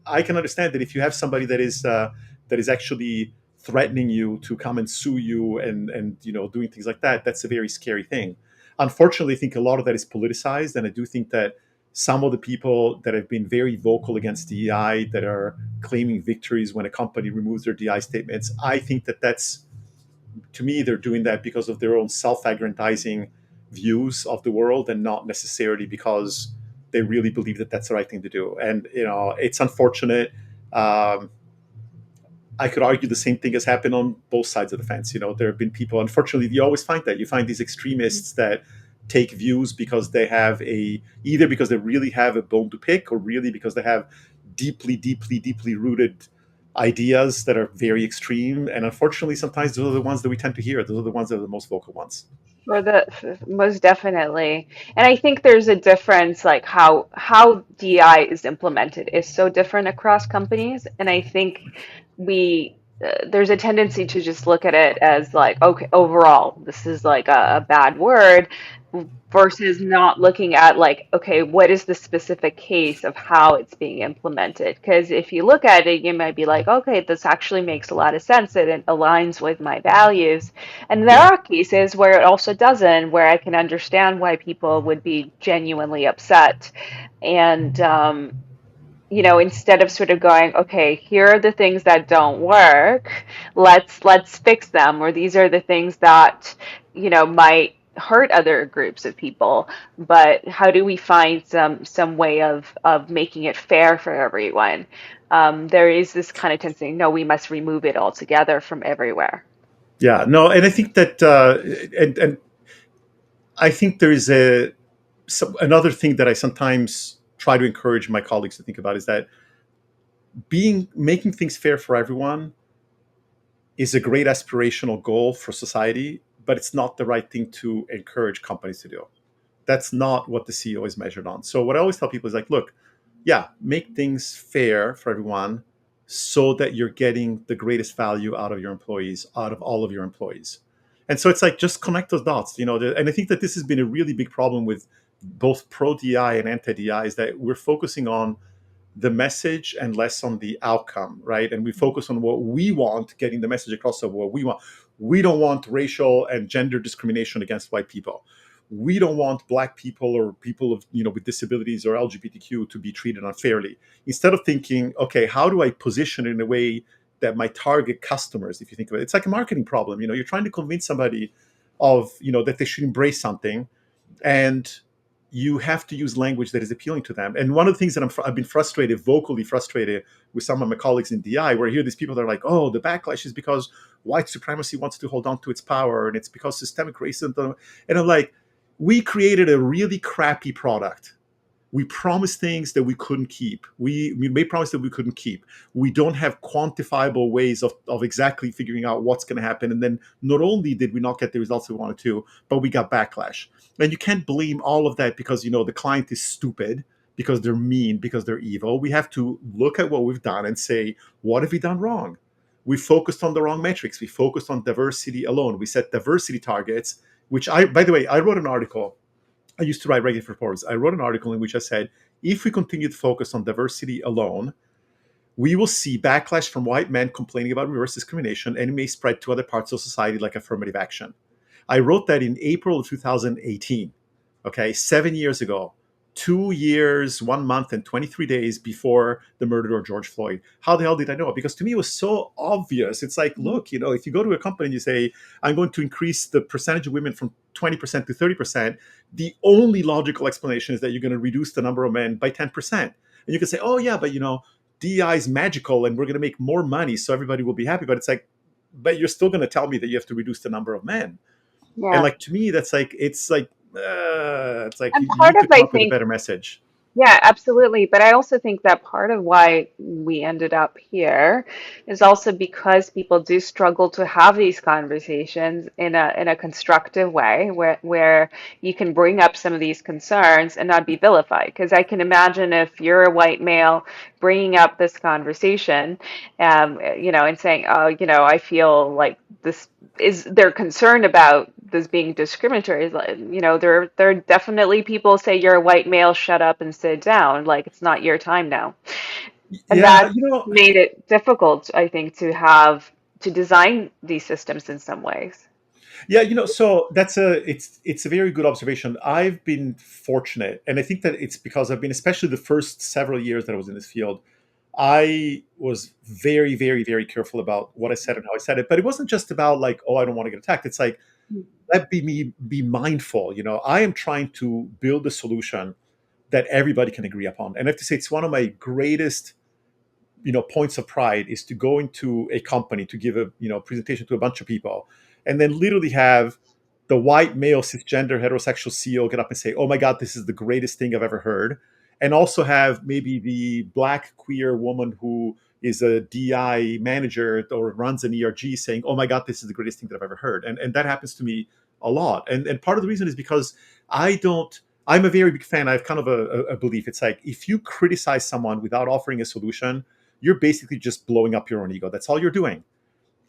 I can understand that if you have somebody that is actually threatening you to come and sue you, and doing things like that, that's a very scary thing. Unfortunately, I think a lot of that is politicized, and I do think that some of the people that have been very vocal against DEI, that are claiming victories when a company removes their DI statements, I think that that's, to me, they're doing that because of their own self-aggrandizing views of the world, and not necessarily because they really believe that that's the right thing to do. And it's unfortunate. I could argue the same thing has happened on both sides of the fence. There have been people, unfortunately, you always find that. You find these extremists that take views because they have either because they really have a bone to pick, or really because they have deeply, deeply, deeply rooted ideas that are very extreme. And unfortunately, sometimes those are the ones that we tend to hear. Those are the ones that are the most vocal ones. Most definitely. And I think there's a difference, like how DI is implemented is so different across companies. And I think there's a tendency to just look at it as like, okay, overall, this is like a bad word, versus not looking at like, okay, what is the specific case of how it's being implemented? Because if you look at it, you might be like, okay, this actually makes a lot of sense and it aligns with my values. And there Yeah. are cases where it also doesn't, where I can understand why people would be genuinely upset. And, instead of sort of going, okay, here are the things that don't work, let's fix them, or these are the things that, might hurt other groups of people, but how do we find some way of making it fair for everyone? There is this kind of tendency, no, we must remove it altogether from everywhere. Yeah. No, and I think that, and I think there is another thing that I sometimes try to encourage my colleagues to think about, is that making things fair for everyone is a great aspirational goal for society, but it's not the right thing to encourage companies to do. That's not what the CEO is measured on. So what I always tell people is like, look, yeah, make things fair for everyone so that you're getting the greatest value out of your employees, out of all of your employees. And so it's like, just connect those dots, and I think that this has been a really big problem with both pro DI and anti DI, is that we're focusing on the message and less on the outcome, right? And we focus on what we want, getting the message across of what we want. We don't want racial and gender discrimination against white people. We don't want black people or people of with disabilities or LGBTQ to be treated unfairly. Instead of thinking, okay, how do I position it in a way that my target customers, if you think of it, it's like a marketing problem. You're trying to convince somebody of that they should embrace something, and you have to use language that is appealing to them. And one of the things that I've been vocally frustrated with some of my colleagues in DI, where I hear these people that are like, oh, the backlash is because white supremacy wants to hold on to its power, and it's because systemic racism. And I'm like, we created a really crappy product We promised things that we couldn't keep. We made promises that we couldn't keep. We don't have quantifiable ways of exactly figuring out what's going to happen. And then not only did we not get the results we wanted to, but we got backlash. And you can't blame all of that because, the client is stupid, because they're mean, because they're evil. We have to look at what we've done and say, what have we done wrong? We focused on the wrong metrics. We focused on diversity alone. We set diversity targets, which by the way, I wrote an article. I used to write regulatory reports. I wrote an article in which I said, if we continue to focus on diversity alone, we will see backlash from white men complaining about reverse discrimination, and it may spread to other parts of society like affirmative action. I wrote that in April of 2018, okay, 7 years ago, 2 years, 1 month, and 23 days before the murder of George Floyd. How the hell did I know? Because to me, it was so obvious. It's like, look, if you go to a company and you say, I'm going to increase the percentage of women from 20% to 30%, the only logical explanation is that you're going to reduce the number of men by 10%. And you can say, oh, yeah, but DEI is magical and we're going to make more money so everybody will be happy. But it's like, but you're still going to tell me that you have to reduce the number of men. And Yeah. like, to me, that's like, it's like And you part need of, to come I up with a think, better message. yeah, absolutely. But I also think that part of why we ended up here is also because people do struggle to have these conversations in a constructive way where you can bring up some of these concerns and not be vilified. Because I can imagine if you're a white male bringing up this conversation, and saying, oh, I feel like this is they're concerned about this being discriminatory. Like, there are definitely people say you're a white male, shut up and sit down. Like it's not your time now. And Yeah, that made it difficult, I think, to design these systems in some ways. yeah, so it's a very good observation. I've been fortunate, and I think that it's because I've been, especially the first several years that I was in this field, I was very, very, very careful about what I said and how I said it. But it wasn't just about like, oh, I don't want to get attacked. It's like, let me be mindful. I am trying to build a solution that everybody can agree upon. And I have to say, it's one of my greatest points of pride is to go into a company to give a presentation to a bunch of people, and then literally have the white male cisgender heterosexual CEO get up and say, oh my god, this is the greatest thing I've ever heard. And also have maybe the black queer woman who is a DI manager or runs an ERG saying, oh my god, this is the greatest thing that I've ever heard. And that happens to me a lot. And part of the reason is because I'm a very big fan. I have kind of a belief. It's like, if you criticize someone without offering a solution, you're basically just blowing up your own ego. That's all you're doing.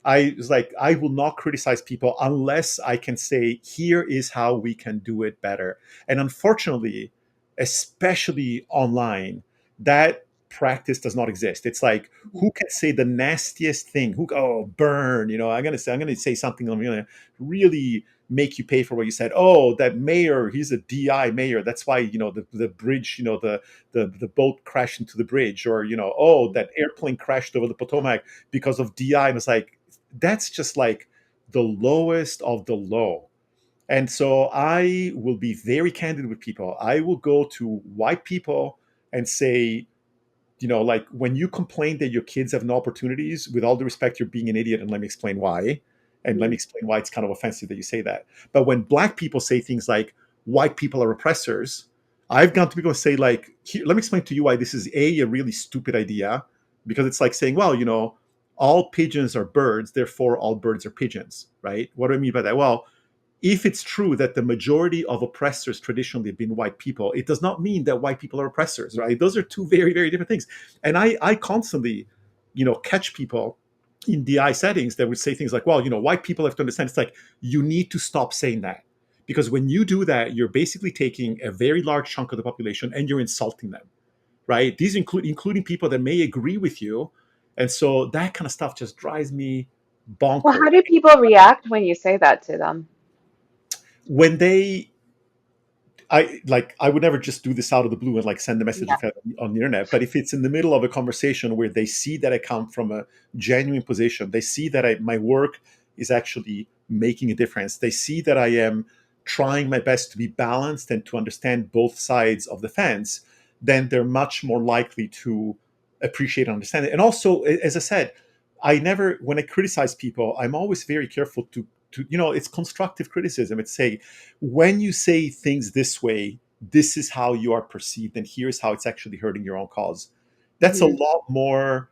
I was like, I will not criticize people unless I can say, here is how we can do it better. And unfortunately, especially online, that practice does not exist. It's like, who can say the nastiest thing? Burn, I'm gonna say something I'm gonna really make you pay for what you said. Oh, that mayor, he's a DI mayor. That's why, the bridge, the boat crashed into the bridge, or, oh, that airplane crashed over the Potomac because of DI. And it's like, that's just like the lowest of the low. And so I will be very candid with people. I will go to white people and say, like, when you complain that your kids have no opportunities, with all due respect, you're being an idiot, and let me explain why. And let me explain why it's kind of offensive that you say that. But when black people say things like white people are oppressors, I've gone to people and say, like, here, let me explain to you why this is a really stupid idea. Because it's like saying, well, all pigeons are birds, therefore all birds are pigeons, right? What do I mean by that? Well, if it's true that the majority of oppressors traditionally have been white people, it does not mean that white people are oppressors, right? Those are two very, very different things. And I constantly, catch people in DI settings that would say things like, well, white people have to understand. It's like, you need to stop saying that. Because when you do that, you're basically taking a very large chunk of the population and you're insulting them, right? These including people that may agree with you. And so that kind of stuff just drives me Well, bonkers. how do people react when you say that to them? When they I would never just do this out of the blue and like send a message Yeah. on the internet. But if it's in the middle of a conversation where they see that I come from a genuine position, they see that my work is actually making a difference. They see that I am trying my best to be balanced and to understand both sides of the fence. Then they're much more likely to appreciate and understand it. And also, as I said, when I criticize people, I'm always very careful to it's constructive criticism. It's say, when you say things this way, this is how you are perceived, and here's how it's actually hurting your own cause. That's a Hmm. lot more,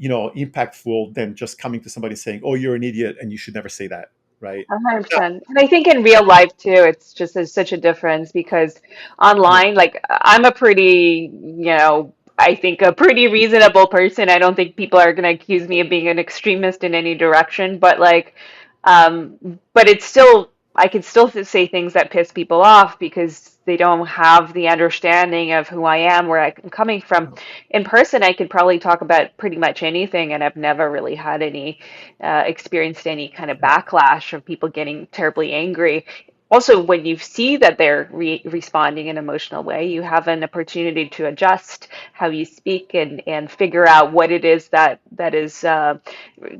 impactful than just coming to somebody saying, "Oh, you're an idiot, and you should never say that." Right? Now, 100%. And I think in real life too, it's just there's such a difference because yeah, online, like I'm a pretty, I think a pretty reasonable person. I don't think people are going to accuse me of being an extremist in any direction, but but it's still, I can still say things that piss people off because they don't have the understanding of who I am, where I'm coming from. In person, I could probably talk about pretty much anything, and I've never really had any experienced any kind of yeah, backlash of people getting terribly angry. Also, when you see that they're responding in an emotional way, you have an opportunity to adjust how you speak and figure out what it is that is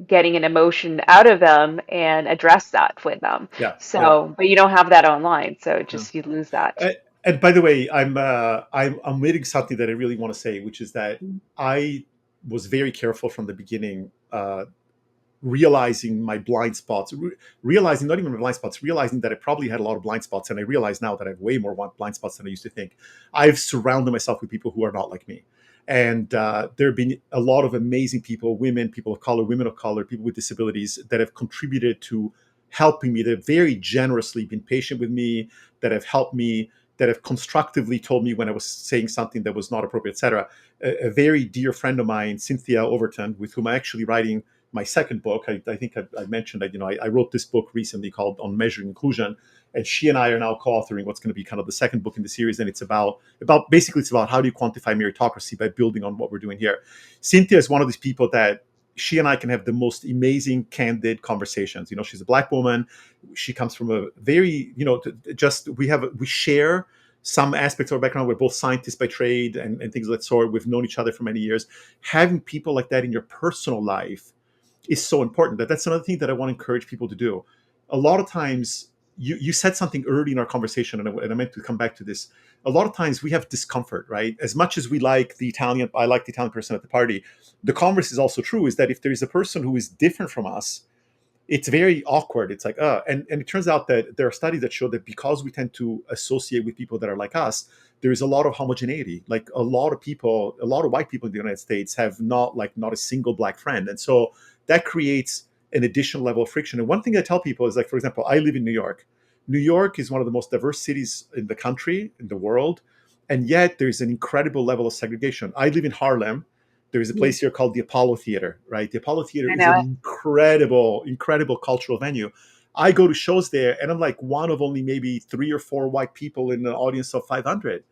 getting an emotion out of them and address that with them. yeah, yeah. So, but you don't have that online, so it Yeah. just you lose that. And by the way, I'm omitting something that I really want to say, which is that I was very careful from the beginning, realizing my blind spots, realizing not even my blind spots, realizing that I probably had a lot of blind spots, and I realize now that I have way more blind spots than I used to think. I've surrounded myself with people who are not like me, and there have been a lot of amazing people, women, people of color, women of color, people with disabilities that have contributed to helping me. They've very generously been patient with me, that have helped me, that have constructively told me when I was saying something that was not appropriate, etc. A very dear friend of mine, Cynthia Overton, with whom I'm actually writing my second book. I think I mentioned that, I wrote this book recently called On Measuring Inclusion, and she and I are now co-authoring what's going to be kind of the second book in the series, and it's about basically it's about how do you quantify meritocracy by building on what we're doing here. Cynthia is one of these people that she and I can have the most amazing, candid conversations. She's a Black woman. She comes from a very, just we share some aspects of our background. We're both scientists by trade and things of that sort. We've known each other for many years. Having people like that in your personal life is so important. That's another thing that I want to encourage people to do. A lot of times, you said something early in our conversation, and I meant to come back to this. A lot of times we have discomfort, right? As much as we like the Italian, I like the Italian person at the party. The converse is also true: is that if there is a person who is different from us, it's very awkward. It's like, and it turns out that there are studies that show that because we tend to associate with people that are like us, there is a lot of homogeneity. Like a lot of people, a lot of white people in the United States have not a single Black friend, and so that creates an additional level of friction. And one thing I tell people is, like, for example, I live in New York. New York is one of the most diverse cities in the country, in the world, and yet there's an incredible level of segregation. I live in Harlem. There is a Mhm. place here called the Apollo Theater, right? The Apollo Theater I is know an it. incredible, incredible cultural venue. I go to shows there, and I'm like one of only maybe 3 or 4 white people in an audience of 500.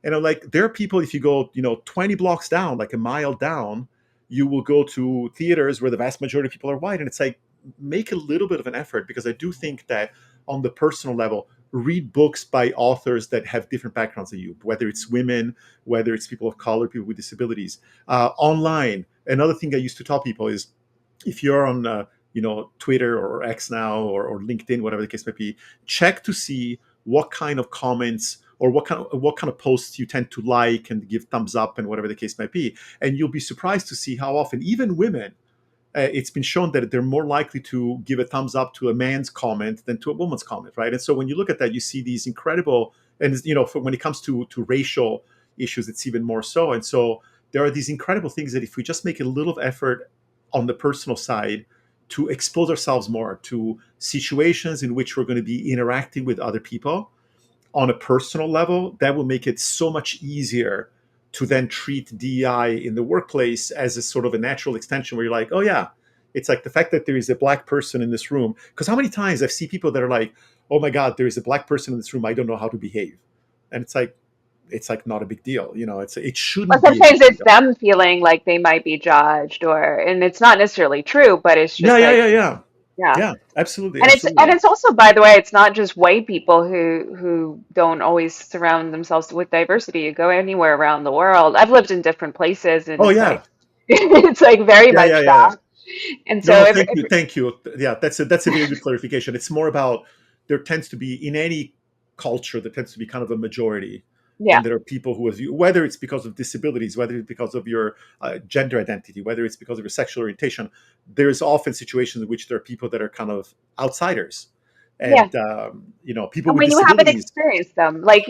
And I'm like, there are people, if you go, 20 blocks down, like a mile down, you will go to theaters where the vast majority of people are white. And it's like, make a little bit of an effort, because I do think that on the personal level, read books by authors that have different backgrounds than you, whether it's women, whether it's people of color, people with disabilities. Online, another thing I used to tell people is, if you're on Twitter or X now, or LinkedIn, whatever the case may be, check to see what kind of comments or what kind of posts you tend to like and give thumbs up and whatever the case might be. And you'll be surprised to see how often even women, it's been shown that they're more likely to give a thumbs up to a man's comment than to a woman's comment, right? And so when you look at that, you see these incredible, and when it comes to racial issues, it's even more so. And so there are these incredible things that if we just make a little effort on the personal side to expose ourselves more to situations in which we're going to be interacting with other people on a personal level, that will make it so much easier to then treat DEI in the workplace as a sort of a natural extension, where you're like, oh yeah, it's like the fact that there is a Black person in this room. Because how many times I've seen people that are like, oh my God, there is a Black person in this room, I don't know how to behave. And it's like not a big deal. It Or shouldn't be a sometimes big it's deal. them feeling like they might be judged, and it's not necessarily true, but it's Yeah, just yeah, like, yeah, yeah. yeah. Yeah, absolutely, And absolutely. it's also, by the way, it's not just white people who don't always surround themselves with diversity. You go anywhere around the world. I've lived in different places, and Oh it's like yeah. it's like very Yeah, yeah, much yeah, yeah. that. And No, so no, if, thank you, thank you. Yeah, that's a very good clarification. It's more about, there tends to be in any culture, there tends to be kind of a majority, yeah, and there are people who, whether it's because of disabilities, whether it's because of your gender identity, whether it's because of your sexual orientation, there's often situations in which there are people that are kind of outsiders, yeah. and people with When you haven't disabilities. experienced them, like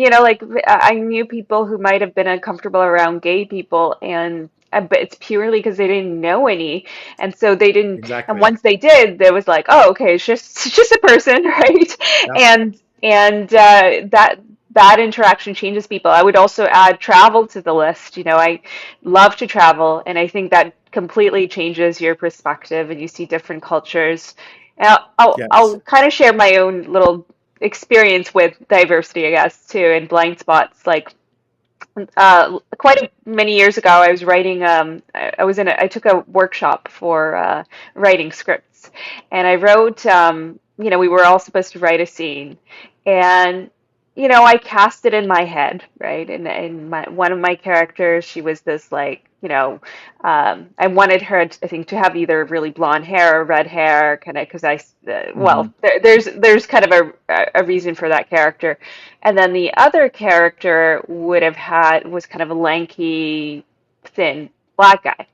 I knew people who might have been uncomfortable around gay people, and but it's purely because they didn't know any, and so they didn't. And Exactly. once they did, there was like, oh, okay, it's just a person, right? Yeah. And that interaction changes people. I would also add travel to the list. I love to travel, and I think that completely changes your perspective, and you see different cultures. And Yes. I'll kind of share my own little experience with diversity, I guess, too, and blind spots. Like many years ago, I was writing. I was in. I took a workshop for writing scripts, and I wrote. We were all supposed to write a scene, and I cast it in my head, right? And one of my characters, she was this like, I wanted her, I think, to have either really blonde hair or red hair, kind of, because Hmm. there's kind of a reason for that character. And then the other character was kind of a lanky, thin black guy.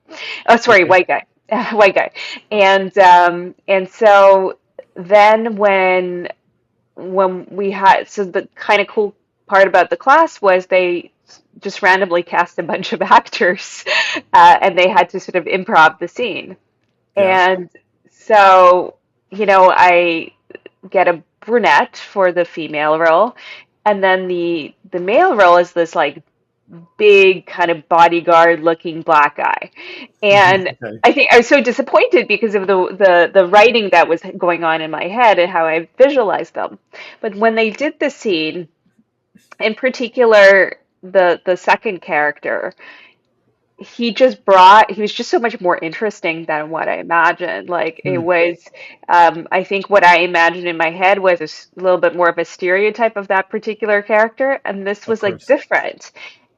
Oh, sorry, Okay. white guy, white guy. And so then when we had, so the kind of cool part about the class was they just randomly cast a bunch of actors, and they had to sort of improv the scene. Yeah. And so, I get a brunette for the female role, and then the male role is this like big kind of bodyguard looking black guy. And Okay. I think I was so disappointed because of the writing that was going on in my head and how I visualized them. But when they did the scene, in particular the second character, he was just so much more interesting than what I imagined. Like it Hmm. was, I think what I imagined in my head was a little bit more of a stereotype of that particular character, and this Of was like course. different.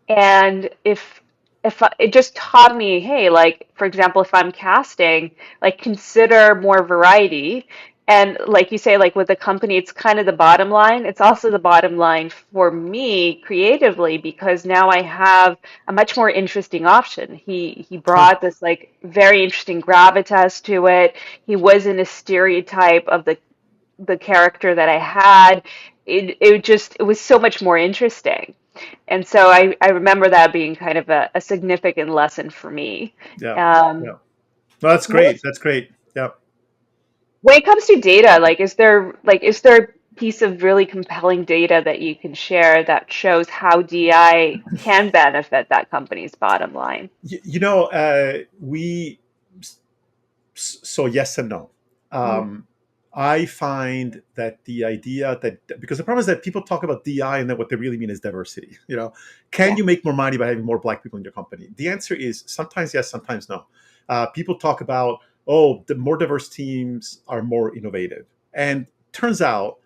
And it just taught me, hey, like for example, if I'm casting, like consider more variety. And like you say, like with the company, it's kind of the bottom line. It's also the bottom line for me creatively because now I have a much more interesting option. He Huh. brought this like very interesting gravitas to it. He wasn't a stereotype of the character that I had. It was so much more interesting. And so I remember that being kind of a significant lesson for me. Yeah. Um, Yeah. No, that's what great. is, That's great. Yeah. when it comes to data, is there a piece of really compelling data that you can share that shows how DI can benefit that company's bottom line? We so yes and no. Mhm. Um, I find that the idea that, because the problem is that people talk about DI and then what they really mean is diversity. Can Yeah. you make more money by having more black people in your company? The answer is sometimes yes, sometimes no. People talk about, oh, the more diverse teams are more innovative, and turns out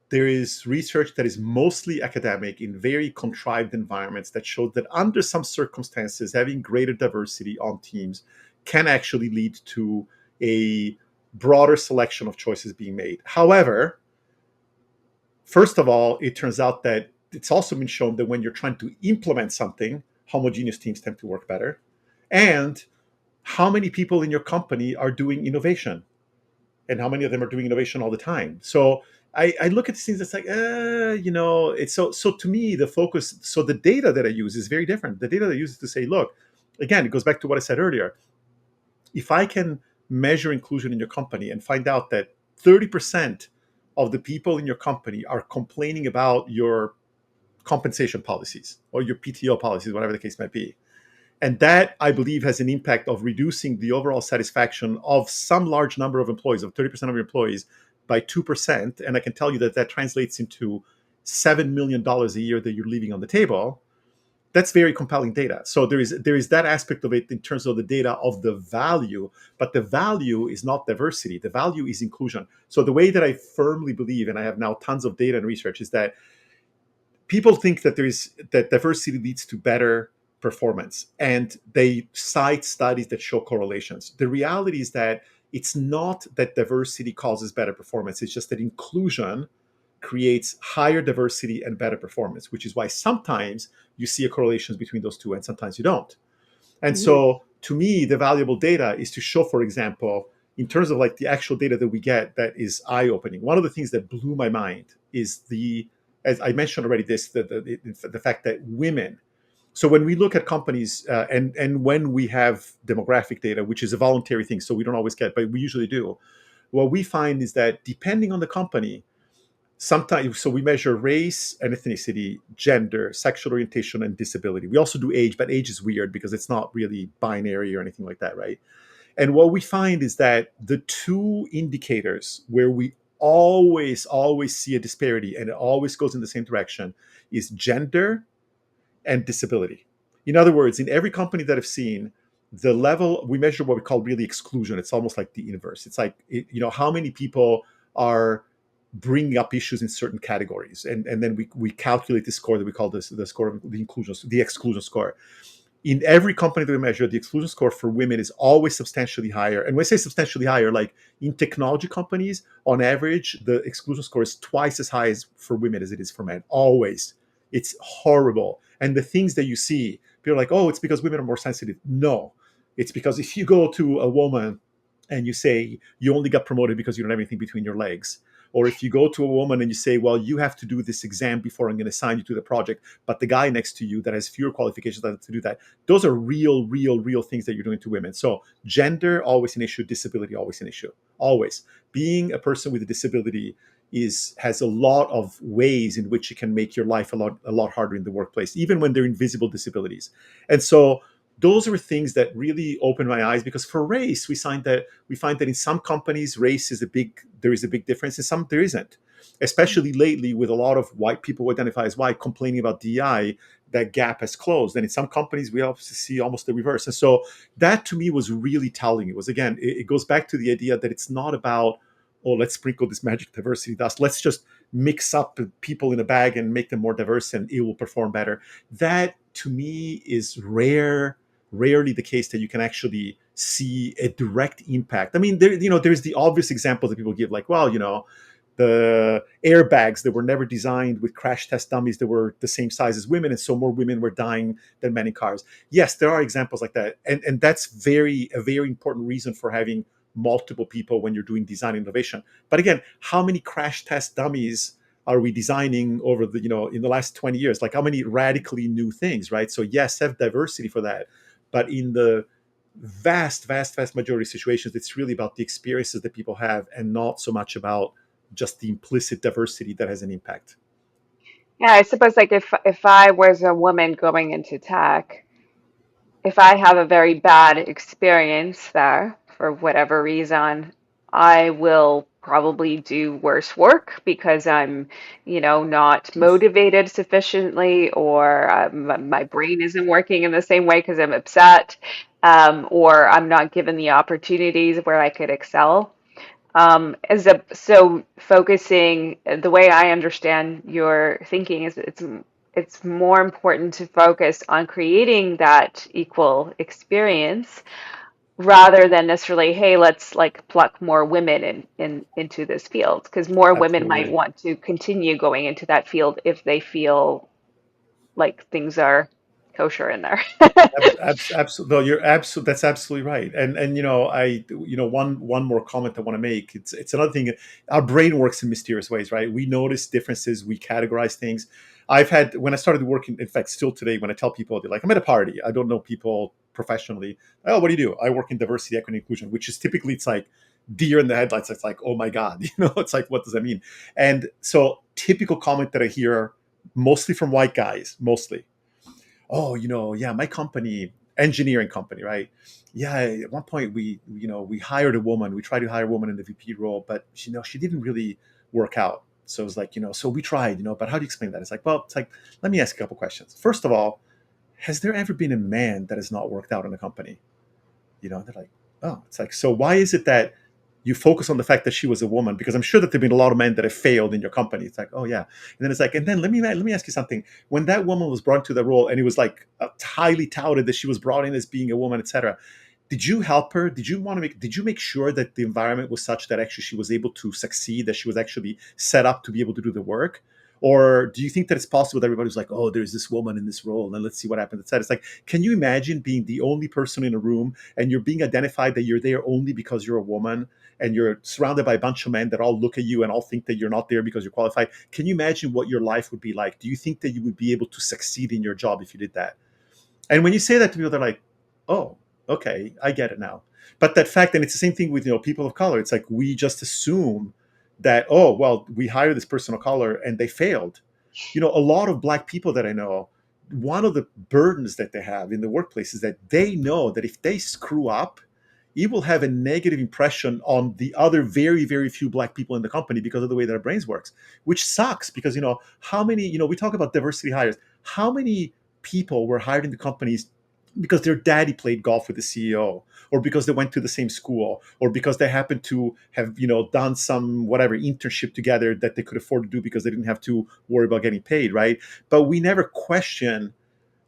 there is research that is mostly academic in very contrived environments that shows that under some circumstances, having greater diversity on teams can actually lead to a broader selection of choices being made. However, first of all, it turns out that it's also been shown that when you're trying to implement something, homogeneous teams tend to work better. And how many people in your company are doing innovation? And how many of them are doing innovation all the time? So I look at these things. It's like, it's so to me the focus. So the data that I use is very different. The data that I use is to say, look, again, it goes back to what I said earlier. If I can measure inclusion in your company and find out that 30% of the people in your company are complaining about your compensation policies or your PTO policies, whatever the case might be, and that, I believe, has an impact of reducing the overall satisfaction of some large number of employees, of 30% of your employees, by 2%. And I can tell you that that translates into $7 million a year that you're leaving on the table. That's very compelling data. So there is that aspect of it in terms of the data of the value, but the value is not diversity. The value is inclusion. So the way that I firmly believe, and I have now tons of data and research, is that people think that diversity leads to better performance, and they cite studies that show correlations. The reality is that it's not that diversity causes better performance, it's just that inclusion creates higher diversity and better performance, which is why sometimes you see a correlation between those two and sometimes you don't. And Mhm. so to me, the valuable data is to show, for example, in terms of like the actual data that we get, that is eye-opening. One of the things that blew my mind is as I mentioned already, the fact that women. So when we look at companies, and when we have demographic data, which is a voluntary thing, so we don't always get, but we usually do. What we find is that depending on the company, sometimes, so we measure race and ethnicity, gender, sexual orientation, and disability. We also do age, but age is weird because it's not really binary or anything like that, right? And what we find is that the two indicators where we always see a disparity, and it always goes in the same direction, is gender and disability. In other words, in every company that I've seen, the level we measure what we call really exclusion. It's almost like the inverse. It's like, how many people are bringing up issues in certain categories, and then we calculate the score that we call this the score of the inclusion, the exclusion score. In every company that we measure, the exclusion score for women is always substantially higher. And when I say substantially higher, like in technology companies, on average, the exclusion score is twice as high as for women as it is for men. Always. It's horrible. And the things that you see, people are like, oh, it's because women are more sensitive. No, it's because if you go to a woman and you say you only got promoted because you don't have anything between your legs, or if you go to a woman and you say, well, you have to do this exam before I'm going to assign you to the project, but the guy next to you that has fewer qualifications doesn't to do that. Those are real things that you're doing to women. So gender, always an issue. Disability, always an issue. Always. Being a person with a disability has a lot of ways in which it can make your life a lot harder in the workplace, even when they're invisible disabilities. And so those are things that really open my eyes, because for race, we find that in some companies race there is a big difference, in some there isn't. Especially lately, with a lot of white people who identify as white complaining about DEI, that gap has closed. And in some companies, we obviously see almost the reverse. And so that to me was really telling. It was, again, it goes back to the idea that it's not about, oh, let's sprinkle this magic diversity dust. Let's just mix up people in a bag and make them more diverse and it will perform better. That to me is rarely the case that you can actually see a direct impact. I mean, there's the obvious example that people give, like, well, the airbags that were never designed with crash test dummies that were the same size as women, and so more women were dying than men in cars. Yes, there are examples like that, and that's a very important reason for having multiple people when you're doing design innovation. But again, how many crash test dummies are we designing over in the last 20 years? Like, how many radically new things, right? So yes, have diversity for that, but in the vast majority of situations, it's really about the experiences that people have, and not so much about just the implicit diversity that has an impact. Yeah, I suppose like if I was a woman going into tech, if I have a very bad experience there for whatever reason, I will probably do worse work because I'm, not motivated sufficiently, or my brain isn't working in the same way because I'm upset, or I'm not given the opportunities where I could excel. So focusing, the way I understand your thinking is it's more important to focus on creating that equal experience rather than necessarily, hey, let's like pluck more women into this field, because more women might Absolutely. want to continue going into that field if they feel like things are kosher in there. Absolutely, no, That's absolutely right. And one more comment I want to make. It's another thing. Our brain works in mysterious ways, right? We notice differences. We categorize things. I've had when I started working. In fact, still today, when I tell people, they're like, "I'm at a party. I don't know people professionally. Oh, what do you do? I work in diversity, equity, inclusion," which is typically, it's like deer in the headlights. It's like, oh my god, it's like, what does that mean? And so, typical comment that I hear mostly from white guys, mostly, oh, yeah, my company, engineering company, right? Yeah, at one point we hired a woman. We tried to hire a woman in the VP role, but she didn't really work out. So it's like, so we tried, but how do you explain that? It's like, well, it's like, let me ask a couple questions. First of all, has there ever been a man that has not worked out in a company? They're like, oh, it's like, so why is it that you focus on the fact that she was a woman? Because I'm sure that there've been a lot of men that have failed in your company. It's like, oh yeah. And then it's like, and then let me ask you something. When that woman was brought to the role, and it was like highly touted that she was brought in as being a woman, etc., Did you help her? Did you make sure that the environment was such that actually she was able to succeed, that she was actually set up to be able to do the work? Or do you think that it's possible that everybody's like, oh, there's this woman in this role, and let's see what happens instead? It's like, can you imagine being the only person in a room and you're being identified that you're there only because you're a woman, and you're surrounded by a bunch of men that all look at you and all think that you're not there because you're qualified? Can you imagine what your life would be like? Do you think that you would be able to succeed in your job if you did that? And when you say that to people, they're like, "Oh, okay, I get it now." But that fact, and it's the same thing with people of color. It's like we just assume that, oh well, we hired this person of color and they failed. A lot of black people that I know, one of the burdens that they have in the workplace is that they know that if they screw up, it will have a negative impression on the other very, very few black people in the company because of the way that our brains works, which sucks because how many, we talk about diversity hires, how many people were hired into companies because their daddy played golf with the CEO, or because they went to the same school, or because they happened to have done some whatever internship together that they could afford to do because they didn't have to worry about getting paid, right? But we never question,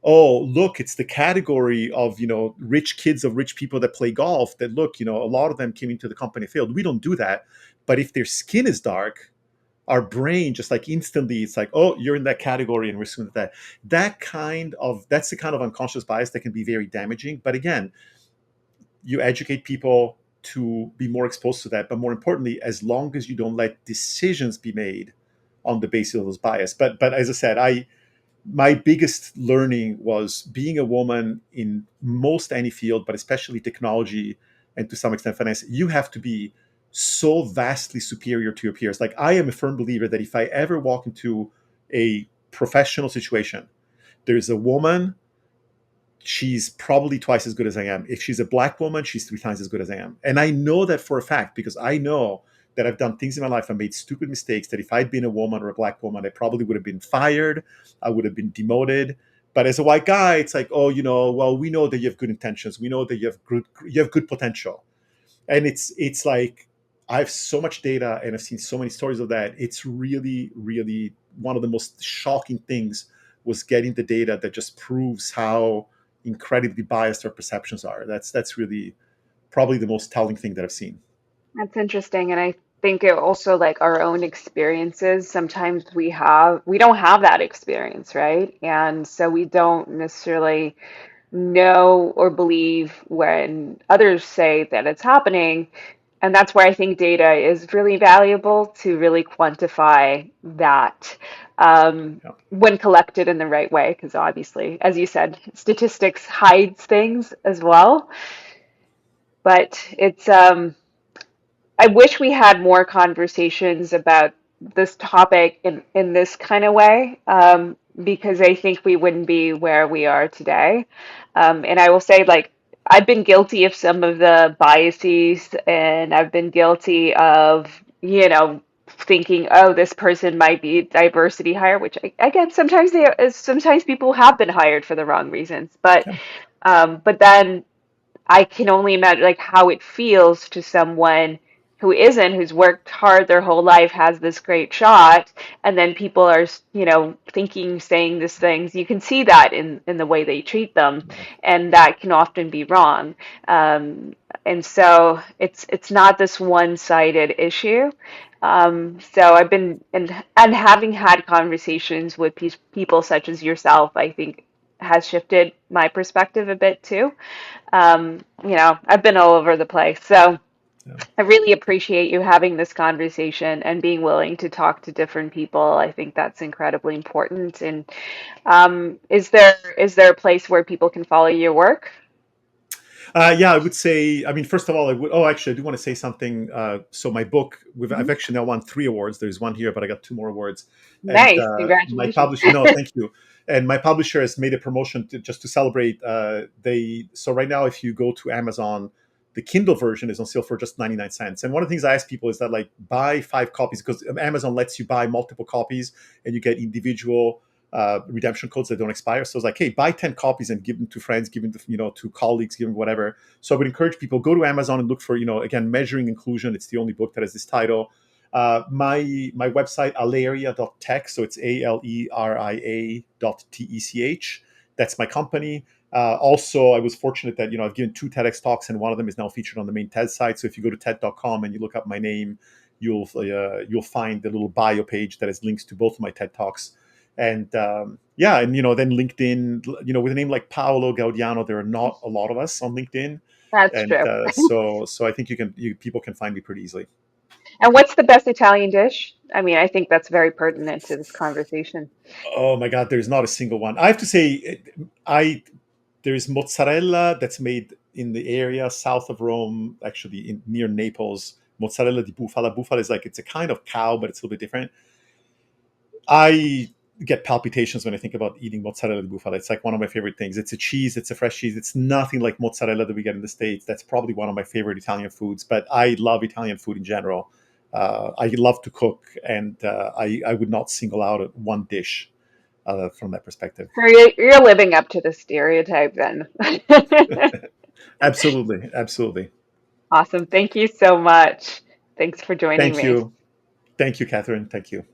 oh look, it's the category of rich kids of rich people that play golf, that look, a lot of them came into the company field. We don't do that. But if their skin is dark, our brain just like instantly, it's like, oh, you're in that category, and we're assuming that's the kind of unconscious bias that can be very damaging. But again, you educate people to be more exposed to that, but more importantly, as long as you don't let decisions be made on the basis of those bias. But as I said, my biggest learning was being a woman in most any field, but especially technology and to some extent finance. You have to be so vastly superior to your peers. Like, I am a firm believer that if I ever walk into a professional situation, there's a woman, she's probably twice as good as I am. If she's a black woman, she's three times as good as I am. And I know that for a fact because I know that I've done things in my life. I made stupid mistakes that if I'd been a woman or a black woman, I probably would have been fired. I would have been demoted. But as a white guy, it's like, oh, well, we know that you have good intentions. We know that you have good potential. And it's like, I have so much data and I've seen so many stories of that. It's really, really one of the most shocking things was getting the data that just proves how incredibly biased our perceptions are. That's really probably the most telling thing that I've seen. That's interesting. And I think it also like our own experiences, sometimes we don't have that experience, right? And so we don't necessarily know or believe when others say that it's happening. And that's where I think data is really valuable to really quantify that Yeah. when collected in the right way. Because obviously, as you said, statistics hides things as well. But I wish we had more conversations about this topic in this kind of way, because I think we wouldn't be where we are today. And I will say, like, I've been guilty of some of the biases, and I've been guilty of, thinking, oh, this person might be diversity hire, which again, sometimes people have been hired for the wrong reasons. Yeah. But then I can only imagine like how it feels to someone who's worked hard their whole life, has this great shot, and then people are, thinking, saying these things. You can see that in the way they treat them, Yeah. and that can often be wrong. And so it's not this one-sided issue. So I've been and having had conversations with people such as yourself, I think has shifted my perspective a bit too. I've been all over the place. So Yeah. I really appreciate you having this conversation and being willing to talk to different people. I think that's incredibly important. And is there a place where people can follow your work? Yeah, I would say. I mean, first of all, I would. Oh, actually, I do want to say something. So my book, I've Mhm. actually now won 3 awards. There's one here, but I got two more awards. And Nice. my Congratulations. publisher, no, thank you. And my publisher has made a promotion just to celebrate. So right now, if you go to Amazon, the Kindle version is on sale for just 99 cents. And one of the things I ask people is that, like, buy 5 copies because Amazon lets you buy multiple copies and you get individual redemption codes that don't expire. So it's like, hey, buy 10 copies and give them to friends, give them to, to colleagues, give them whatever. So I would encourage people, go to Amazon and look for, again, Measuring Inclusion. It's the only book that has this title. My website, aleria.tech. So it's ALERIA.tech. That's my company. Also, I was fortunate that I've given two TEDx talks, and one of them is now featured on the main TED site. So if you go to TED.com and you look up my name, you'll find the little bio page that has links to both of my TED talks. And yeah, and then LinkedIn, with a name like Paolo Gaudiano, there are not a lot of us on LinkedIn, That's and true. so I think people can find me pretty easily. And what's the best Italian dish? I mean, I think that's very pertinent to this conversation. Oh my God, there's not a single one. I have to say, I there's mozzarella that's made in the area south of Rome, actually near Naples. Mozzarella di bufala. Bufala is like it's a kind of cow, but it's a little bit different. I get palpitations when I think about eating mozzarella di bufala. It's like one of my favorite things. It's a cheese. It's a fresh cheese. It's nothing like mozzarella that we get in the States. That's probably one of my favorite Italian foods. But I love Italian food in general. I love to cook, and I would not single out one dish from that perspective. So you're living up to the stereotype then. Absolutely, absolutely. Awesome. Thank you so much. Thanks for joining Thank me. you. Thank you, Catherine. Thank you.